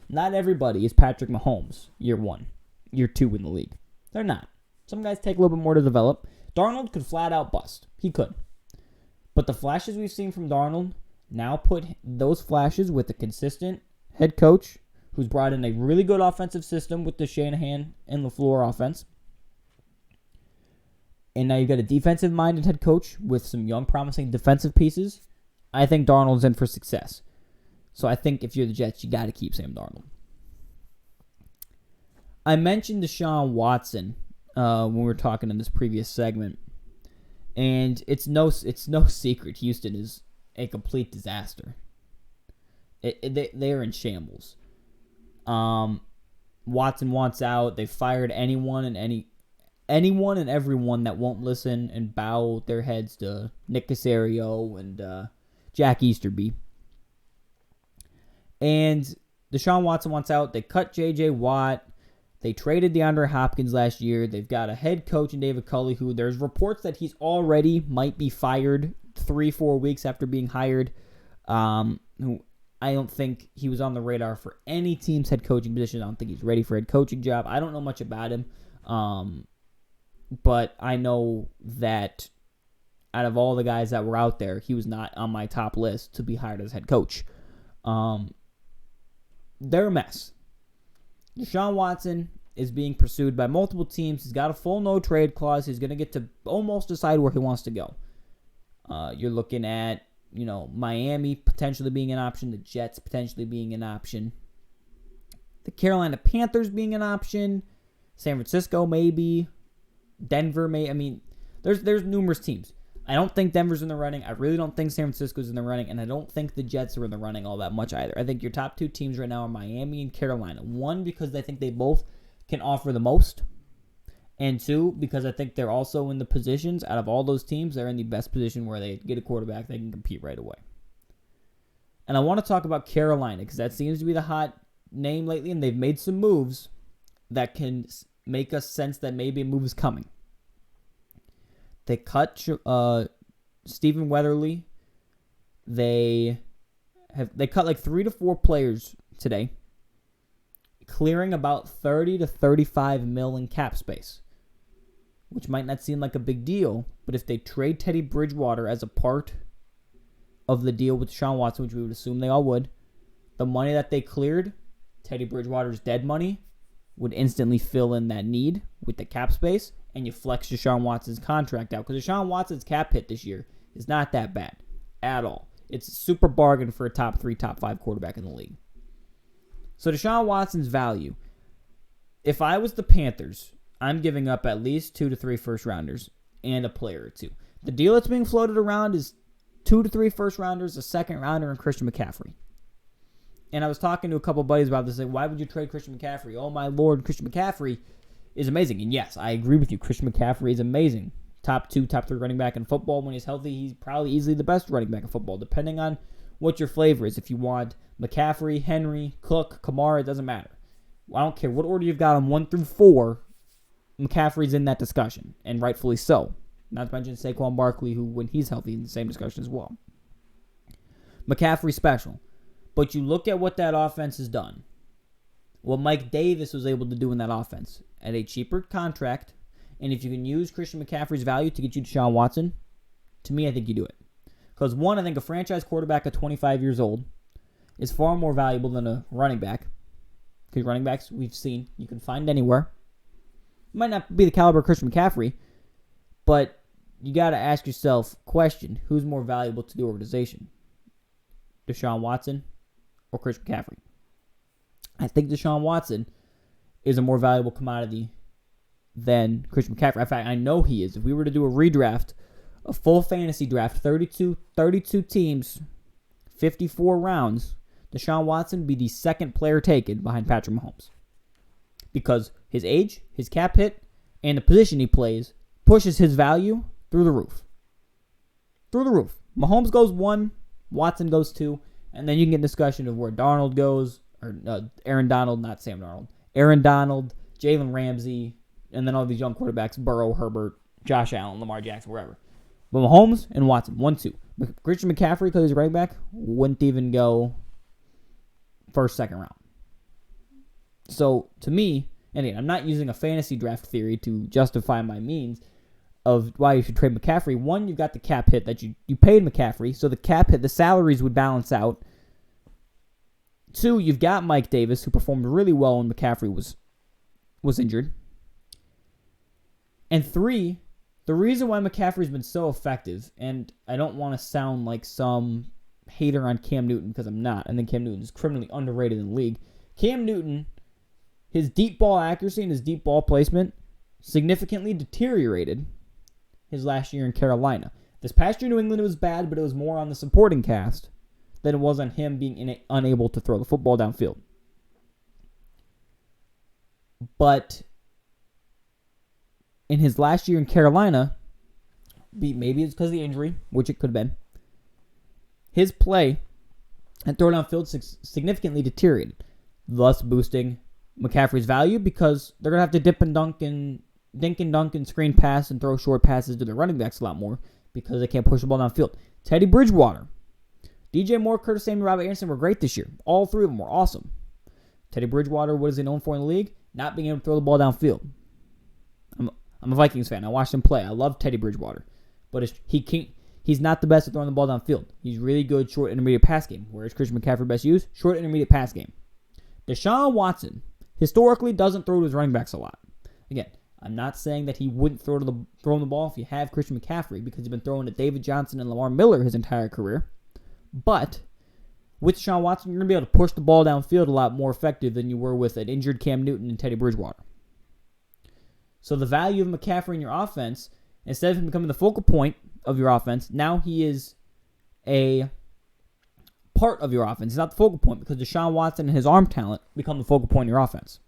Not everybody is Patrick Mahomes year 1, year 2 in the league. They're not. Some guys take a little bit more to develop. Darnold could flat out bust. He could. But the flashes we've seen from Darnold, Now put those flashes with a consistent head coach who's brought in a really good offensive system with the Shanahan and LaFleur offense. And now you've got a defensive-minded head coach with some young, promising defensive pieces. I think Darnold's in for success. So I think if you're the Jets, you got to keep Sam Darnold. I mentioned DeShaun Watson when we were talking in this previous segment. And it's no secret Houston is a complete disaster. They are in shambles. Watson wants out. They fired anyone and everyone that won't listen and bow their heads to Nick Caserio and Jack Easterby. And Deshaun Watson wants out. They cut J.J. Watt. They traded DeAndre Hopkins last year. They've got a head coach in David Culley who there's reports that he's already might be fired 3-4 weeks after being hired. Who I don't think he was on the radar for any team's head coaching position. I don't think he's ready for a head coaching job. I don't know much about him. But I know that out of all the guys that were out there, he was not on my top list to be hired as head coach. They're a mess. Deshaun Watson is being pursued by multiple teams. He's got a full no-trade clause. He's going to get to almost decide where he wants to go. You're looking at, Miami potentially being an option, the Jets potentially being an option, the Carolina Panthers being an option, San Francisco maybe, Denver may. I mean, there's numerous teams. I don't think Denver's in the running. I really don't think San Francisco's in the running, and I don't think the Jets are in the running all that much either. I think your top two teams right now are Miami and Carolina. One, because I think they both can offer the most, and two, because I think they're also in the positions, out of all those teams, they're in the best position where they get a quarterback they can compete right away. And I want to talk about Carolina, because that seems to be the hot name lately, and they've made some moves that can make us sense that maybe a move is coming. They cut Stephen Weatherly. They cut like 3 to 4 players today, clearing about 30 to 35 mil in cap space, which might not seem like a big deal, but if they trade Teddy Bridgewater as a part of the deal with Deshaun Watson, which we would assume they all would, the money that they cleared, Teddy Bridgewater's dead money, would instantly fill in that need with the cap space, and you flex Deshaun Watson's contract out. Because Deshaun Watson's cap hit this year is not that bad at all. It's a super bargain for a top 3, top 5 quarterback in the league. So Deshaun Watson's value, if I was the Panthers, I'm giving up at least 2 to 3 first-rounders and a player or two. The deal that's being floated around is 2 to 3 first-rounders, a second-rounder, and Christian McCaffrey. And I was talking to a couple buddies about this, like, why would you trade Christian McCaffrey? Oh, my Lord, Christian McCaffrey is amazing. And yes, I agree with you. Christian McCaffrey is amazing. Top 2, top 3 running back in football. When he's healthy, he's probably easily the best running back in football, depending on what your flavor is. If you want McCaffrey, Henry, Cook, Kamara, it doesn't matter. I don't care what order you've got them 1 through 4, McCaffrey's in that discussion, and rightfully so. Not to mention Saquon Barkley, who, when he's healthy, in the same discussion as well. McCaffrey special. But you look at what that offense has done. What Mike Davis was able to do in that offense at a cheaper contract, and if you can use Christian McCaffrey's value to get you Deshaun Watson, to me, I think you do it. Because one, I think a franchise quarterback at 25 years old is far more valuable than a running back. Because running backs, we've seen, you can find anywhere. Might not be the caliber of Christian McCaffrey, but you got to ask yourself, question, who's more valuable to the organization? Deshaun Watson or Christian McCaffrey? I think Deshaun Watson is a more valuable commodity than Christian McCaffrey. In fact, I know he is. If we were to do a redraft, a full fantasy draft, 32 teams, 54 rounds, Deshaun Watson would be the second player taken behind Patrick Mahomes. Because his age, his cap hit, and the position he plays pushes his value through the roof. Through the roof. Mahomes goes 1, Watson goes 2, and then you can get discussion of where Darnold goes, or Aaron Donald, not Sam Darnold. Aaron Donald, Jalen Ramsey, and then all these young quarterbacks, Burrow, Herbert, Josh Allen, Lamar Jackson, wherever. But Mahomes and Watson, 1, 2. Christian McCaffrey, because he's right back, wouldn't even go first, second round. So, to me, and again, I'm not using a fantasy draft theory to justify my means. of why you should trade McCaffrey. One, you've got the cap hit that you paid McCaffrey, so the cap hit, the salaries would balance out. Two, you've got Mike Davis, who performed really well when McCaffrey was injured. And three, the reason why McCaffrey's been so effective, and I don't want to sound like some hater on Cam Newton, because I'm not. I think Cam Newton is criminally underrated in the league. Cam Newton, his deep ball accuracy and his deep ball placement significantly deteriorated his last year in Carolina. This past year in New England, it was bad, but it was more on the supporting cast than it was on him being unable to throw the football downfield. But in his last year in Carolina, maybe it's because of the injury, which it could have been, his play and throw downfield significantly deteriorated, thus boosting McCaffrey's value because they're going to have to dink and dunk and screen pass and throw short passes to the running backs a lot more because they can't push the ball downfield. Teddy Bridgewater, DJ Moore, Curtis Samuel, Robert Anderson were great this year. All three of them were awesome. Teddy Bridgewater, what is he known for in the league? Not being able to throw the ball downfield. I'm a Vikings fan. I watched him play. I love Teddy Bridgewater. But he's not the best at throwing the ball downfield. He's really good short intermediate pass game. Where is Christian McCaffrey best used? Short intermediate pass game. DeShaun Watson historically doesn't throw to his running backs a lot. Again, I'm not saying that he wouldn't throw him the ball if you have Christian McCaffrey because he's been throwing to David Johnson and Lamar Miller his entire career. But with DeShaun Watson, you're going to be able to push the ball downfield a lot more effective than you were with an injured Cam Newton and Teddy Bridgewater. So the value of McCaffrey in your offense, instead of him becoming the focal point of your offense, now he is a part of your offense. He's not the focal point because DeShaun Watson and his arm talent become the focal point of your offense.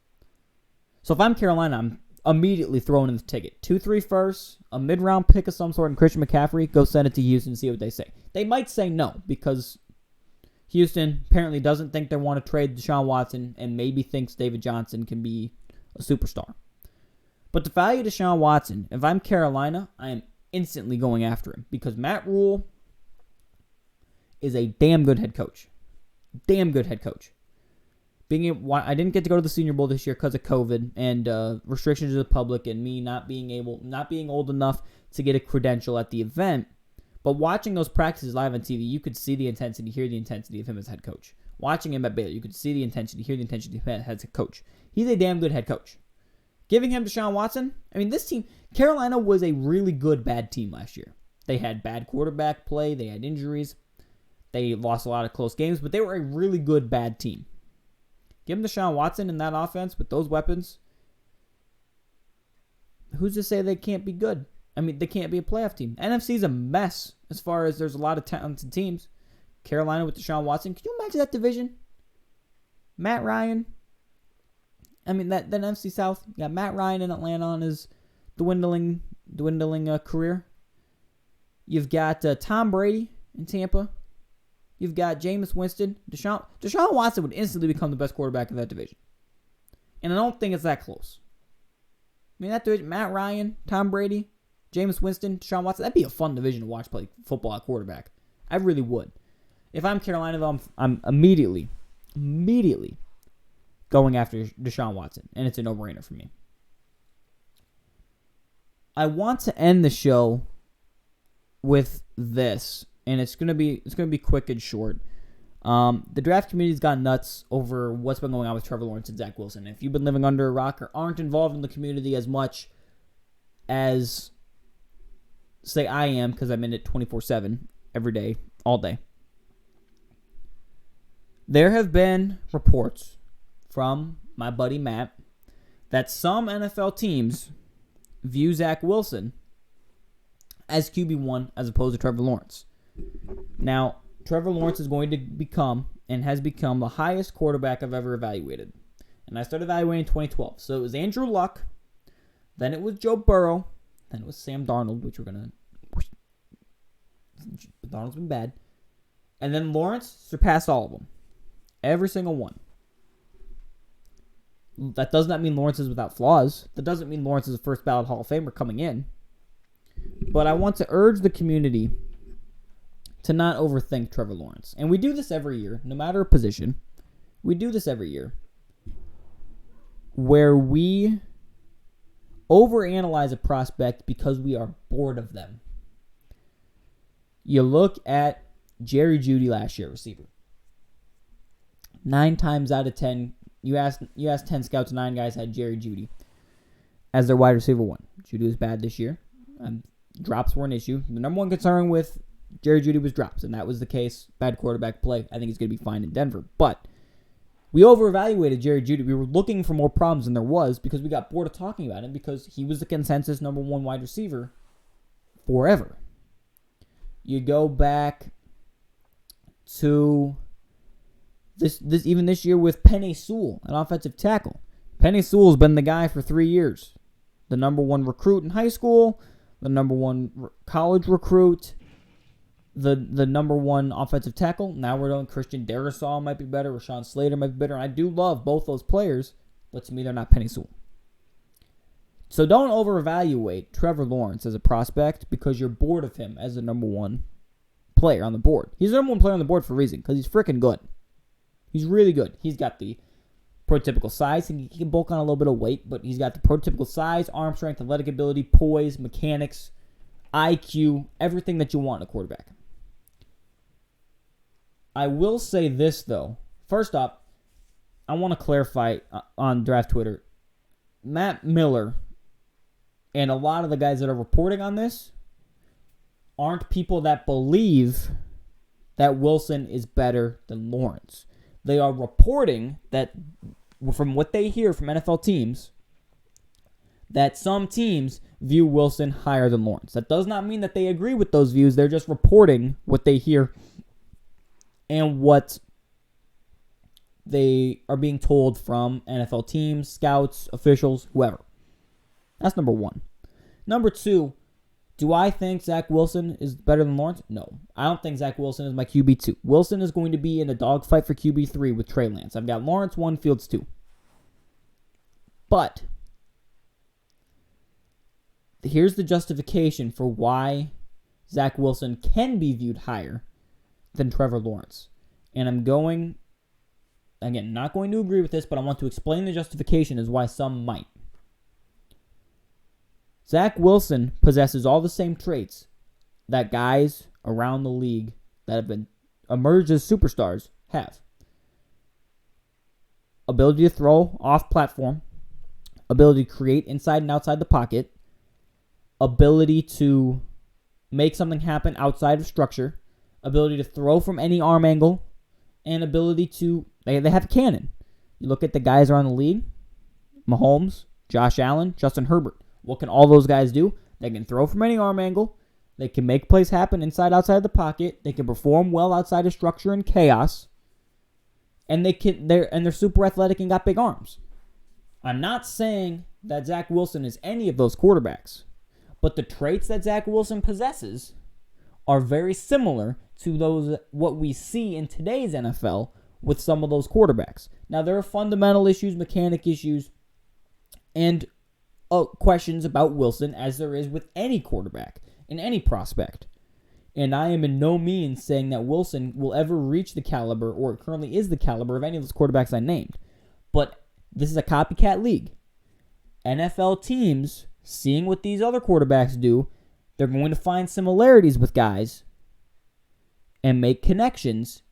So if I'm Carolina, I'm immediately throwing in the ticket. 2-3 firsts, a mid-round pick of some sort, and Christian McCaffrey, go send it to Houston and see what they say. They might say no because Houston apparently doesn't think they want to trade DeShaun Watson and maybe thinks David Johnson can be a superstar. But the value of DeShaun Watson, if I'm Carolina, I am instantly going after him because Matt Rule is a damn good head coach. Damn good head coach. I didn't get to go to the Senior Bowl this year because of COVID and restrictions to the public and me not being old enough to get a credential at the event. But watching those practices live on TV, you could see the intensity, hear the intensity of him as head coach. Watching him at Baylor, you could see the intensity, hear the intensity of him as a coach. He's a damn good head coach. Giving him DeShaun Watson, this team, Carolina was a really good bad team last year. They had bad quarterback play, they had injuries, they lost a lot of close games, but they were a really good bad team. Give him DeShaun Watson in that offense with those weapons. Who's to say they can't be good? They can't be a playoff team. NFC's a mess as far as there's a lot of talented teams. Carolina with DeShaun Watson. Can you imagine that division? Matt Ryan. That NFC South. You got Matt Ryan in Atlanta on his dwindling career. You've got Tom Brady in Tampa. You've got Jameis Winston. DeShaun Watson would instantly become the best quarterback in that division. And I don't think it's that close. That division, Matt Ryan, Tom Brady, Jameis Winston, DeShaun Watson, that'd be a fun division to watch play football at quarterback. I really would. If I'm Carolina, though, I'm immediately going after DeShaun Watson, and it's a no-brainer for me. I want to end the show with this, and it's gonna be quick and short. The draft community's gone nuts over what's been going on with Trevor Lawrence and Zach Wilson. If you've been living under a rock or aren't involved in the community as much as, say, I am, because I'm in it 24/7, every day, all day, there have been reports from my buddy Matt that some NFL teams view Zach Wilson as QB1 as opposed to Trevor Lawrence. Now, Trevor Lawrence is going to become and has become the highest quarterback I've ever evaluated. And I started evaluating in 2012. So it was Andrew Luck, then it was Joe Burrow, then it was Sam Darnold, which we're going to... Darnold's been bad. And then Lawrence surpassed all of them. Every single one. That does not mean Lawrence is without flaws. That doesn't mean Lawrence is a first ballot Hall of Famer coming in. But I want to urge the community to not overthink Trevor Lawrence. And we do this every year, no matter a position. We do this every year. Where we overanalyze a prospect because we are bored of them. You look at Jerry Jeudy last year, receiver. 9 times out of 10, you asked 10 scouts, 9 guys had Jerry Jeudy as their wide receiver 1. Jeudy was bad this year. Drops were an issue. The number one concern with Jerry Jeudy was drops, and that was the case. Bad quarterback play. I think he's going to be fine in Denver. But we overevaluated Jerry Jeudy. We were looking for more problems than there was because we got bored of talking about him because he was the consensus number 1 wide receiver forever. You go back to this year with Penei Sewell, an offensive tackle. Penei Sewell's been the guy for 3 years. The number 1 recruit in high school, the number 1 college recruit, the number 1 offensive tackle. Now we're doing Christian Darrisaw might be better, Rashawn Slater might be better. And I do love both those players, but to me they're not Penei Sewell. So don't overevaluate Trevor Lawrence as a prospect because you're bored of him as the number 1 player on the board. He's the number 1 player on the board for a reason because he's freaking good. He's really good. He's got the prototypical size. He can bulk on a little bit of weight, but he's got the prototypical size, arm strength, athletic ability, poise, mechanics, IQ, everything that you want in a quarterback. I will say this, though. First off, I want to clarify on Draft Twitter. Matt Miller and a lot of the guys that are reporting on this aren't people that believe that Wilson is better than Lawrence. They are reporting that, from what they hear from NFL teams, that some teams view Wilson higher than Lawrence. That does not mean that they agree with those views. They're just reporting what they hear and what they are being told from NFL teams, scouts, officials, whoever. That's number 1. Number 2, do I think Zach Wilson is better than Lawrence? No. I don't think Zach Wilson is my QB2. Wilson is going to be in a dogfight for QB3 with Trey Lance. I've got Lawrence 1, Fields 2. But here's the justification for why Zach Wilson can be viewed higher than Trevor Lawrence. And I'm going, again, not going to agree with this, but I want to explain the justification as why some might. Zach Wilson possesses all the same traits that guys around the league that have been emerged as superstars have. Ability to throw off platform, ability to create inside and outside the pocket, ability to make something happen outside of structure, ability to throw from any arm angle, and ability to, they have a cannon. You look at the guys around the league, Mahomes, Josh Allen, Justin Herbert. What can all those guys do? They can throw from any arm angle. They can make plays happen inside, outside the pocket. They can perform well outside of structure and chaos. And they're super athletic and got big arms. I'm not saying that Zach Wilson is any of those quarterbacks, but the traits that Zach Wilson possesses are very similar to those what we see in today's NFL with some of those quarterbacks. Now, there are fundamental issues, mechanic issues, and questions about Wilson, as there is with any quarterback and any prospect. And I am in no means saying that Wilson will ever reach the caliber, or currently is the caliber, of any of those quarterbacks I named. But this is a copycat league. NFL teams, seeing what these other quarterbacks do, they're going to find similarities with guys and make connections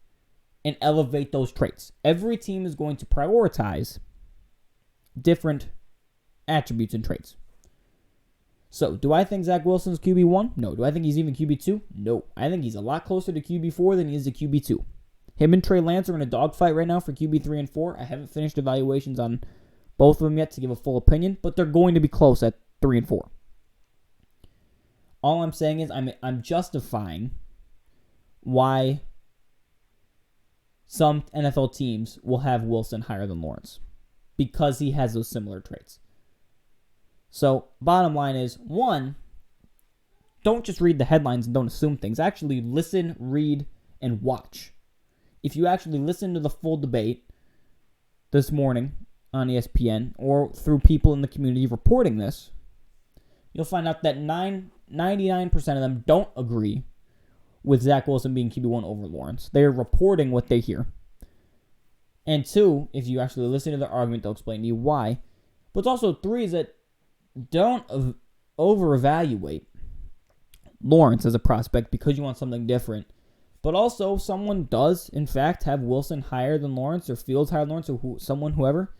and elevate those traits. Every team is going to prioritize different attributes and traits. So, do I think Zach Wilson's QB1? No. Do I think he's even QB2? No. I think he's a lot closer to QB4 than he is to QB2. Him and Trey Lance are in a dogfight right now for QB3 and 4. I haven't finished evaluations on both of them yet to give a full opinion, but they're going to be close at 3 and 4. All I'm saying is I'm justifying why some NFL teams will have Wilson higher than Lawrence, because he has those similar traits. So, bottom line is, 1, don't just read the headlines and don't assume things. Actually listen, read, and watch. If you actually listen to the full debate this morning on ESPN or through people in the community reporting this, you'll find out that 99% of them don't agree with Zach Wilson being QB1 over Lawrence. They're reporting what they hear. And 2, if you actually listen to their argument, they'll explain to you why. But also 3 is that don't over-evaluate Lawrence as a prospect because you want something different. But also, if someone does, in fact, have Wilson higher than Lawrence or Fields higher than Lawrence or whoever,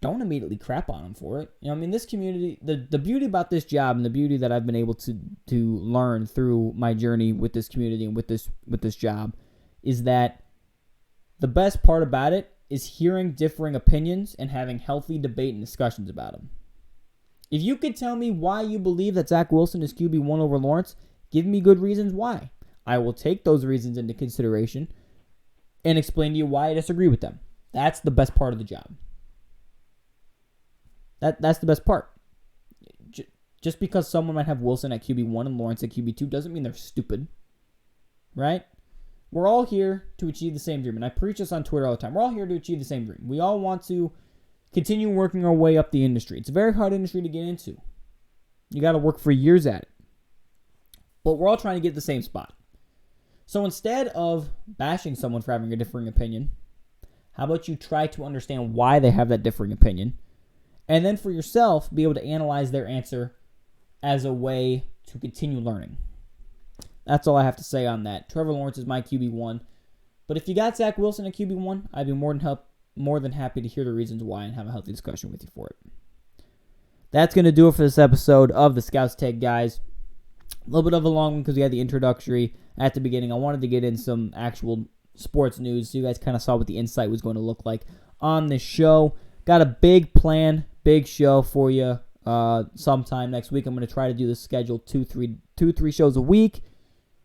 don't immediately crap on him for it. You know, I mean, this community, the beauty about this job and the beauty that I've been able to learn through my journey with this community and with this job is that the best part about it is hearing differing opinions and having healthy debate and discussions about them. If you could tell me why you believe that Zach Wilson is QB1 over Lawrence, give me good reasons why. I will take those reasons into consideration and explain to you why I disagree with them. That's the best part of the job. That's the best part. Just because someone might have Wilson at QB1 and Lawrence at QB2 doesn't mean they're stupid, right? We're all here to achieve the same dream, and I preach this on Twitter all the time. We're all here to achieve the same dream. We all want to continue working our way up the industry. It's a very hard industry to get into. You got to work for years at it. But we're all trying to get the same spot. So instead of bashing someone for having a differing opinion, how about you try to understand why they have that differing opinion, and then for yourself, be able to analyze their answer as a way to continue learning. That's all I have to say on that. Trevor Lawrence is my QB1. But if you got Zach Wilson at QB1, I'd be more than happy to hear the reasons why and have a healthy discussion with you for it. That's going to do it for this episode of the Scouts Take, guys. A little bit of a long one because we had the introductory at the beginning. I wanted to get in some actual sports news so you guys kind of saw what the insight was going to look like on this show. Got a big plan, big show for you sometime next week. I'm going to try to do the schedule two, three shows a week.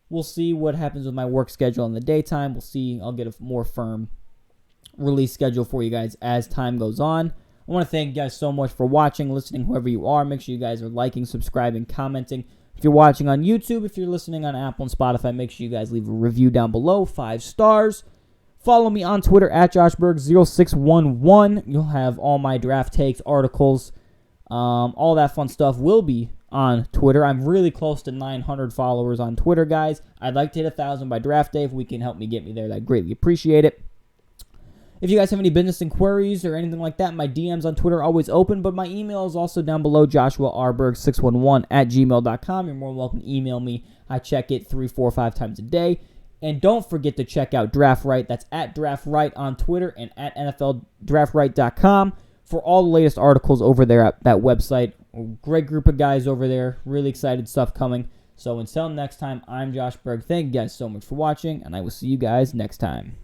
We'll see what happens with my work schedule in the daytime. We'll see. I'll get a more firm release schedule for you guys as time goes on. I want to thank you guys so much for watching, listening, whoever you are. Make sure you guys are liking, subscribing, commenting. If you're watching on YouTube, if you're listening on Apple and Spotify, make sure you guys leave a review down below, 5 stars. Follow me on Twitter at JoshBerg0611. You'll have all my draft takes, articles, all that fun stuff will be on Twitter. I'm really close to 900 followers on Twitter, guys. I'd like to hit 1,000 by draft day. If we can help me get me there, I'd greatly appreciate it. If you guys have any business inquiries or anything like that, my DMs on Twitter are always open, but my email is also down below, joshuarberg611@gmail.com. You're more than welcome to email me. I check it 3, 4, 5 times a day. And don't forget to check out Draft Right. That's at Draft Right on Twitter and at NFLDraftRight.com for all the latest articles over there at that website. A great group of guys over there. Really excited stuff coming. So until next time, I'm Josh Berg. Thank you guys so much for watching, and I will see you guys next time.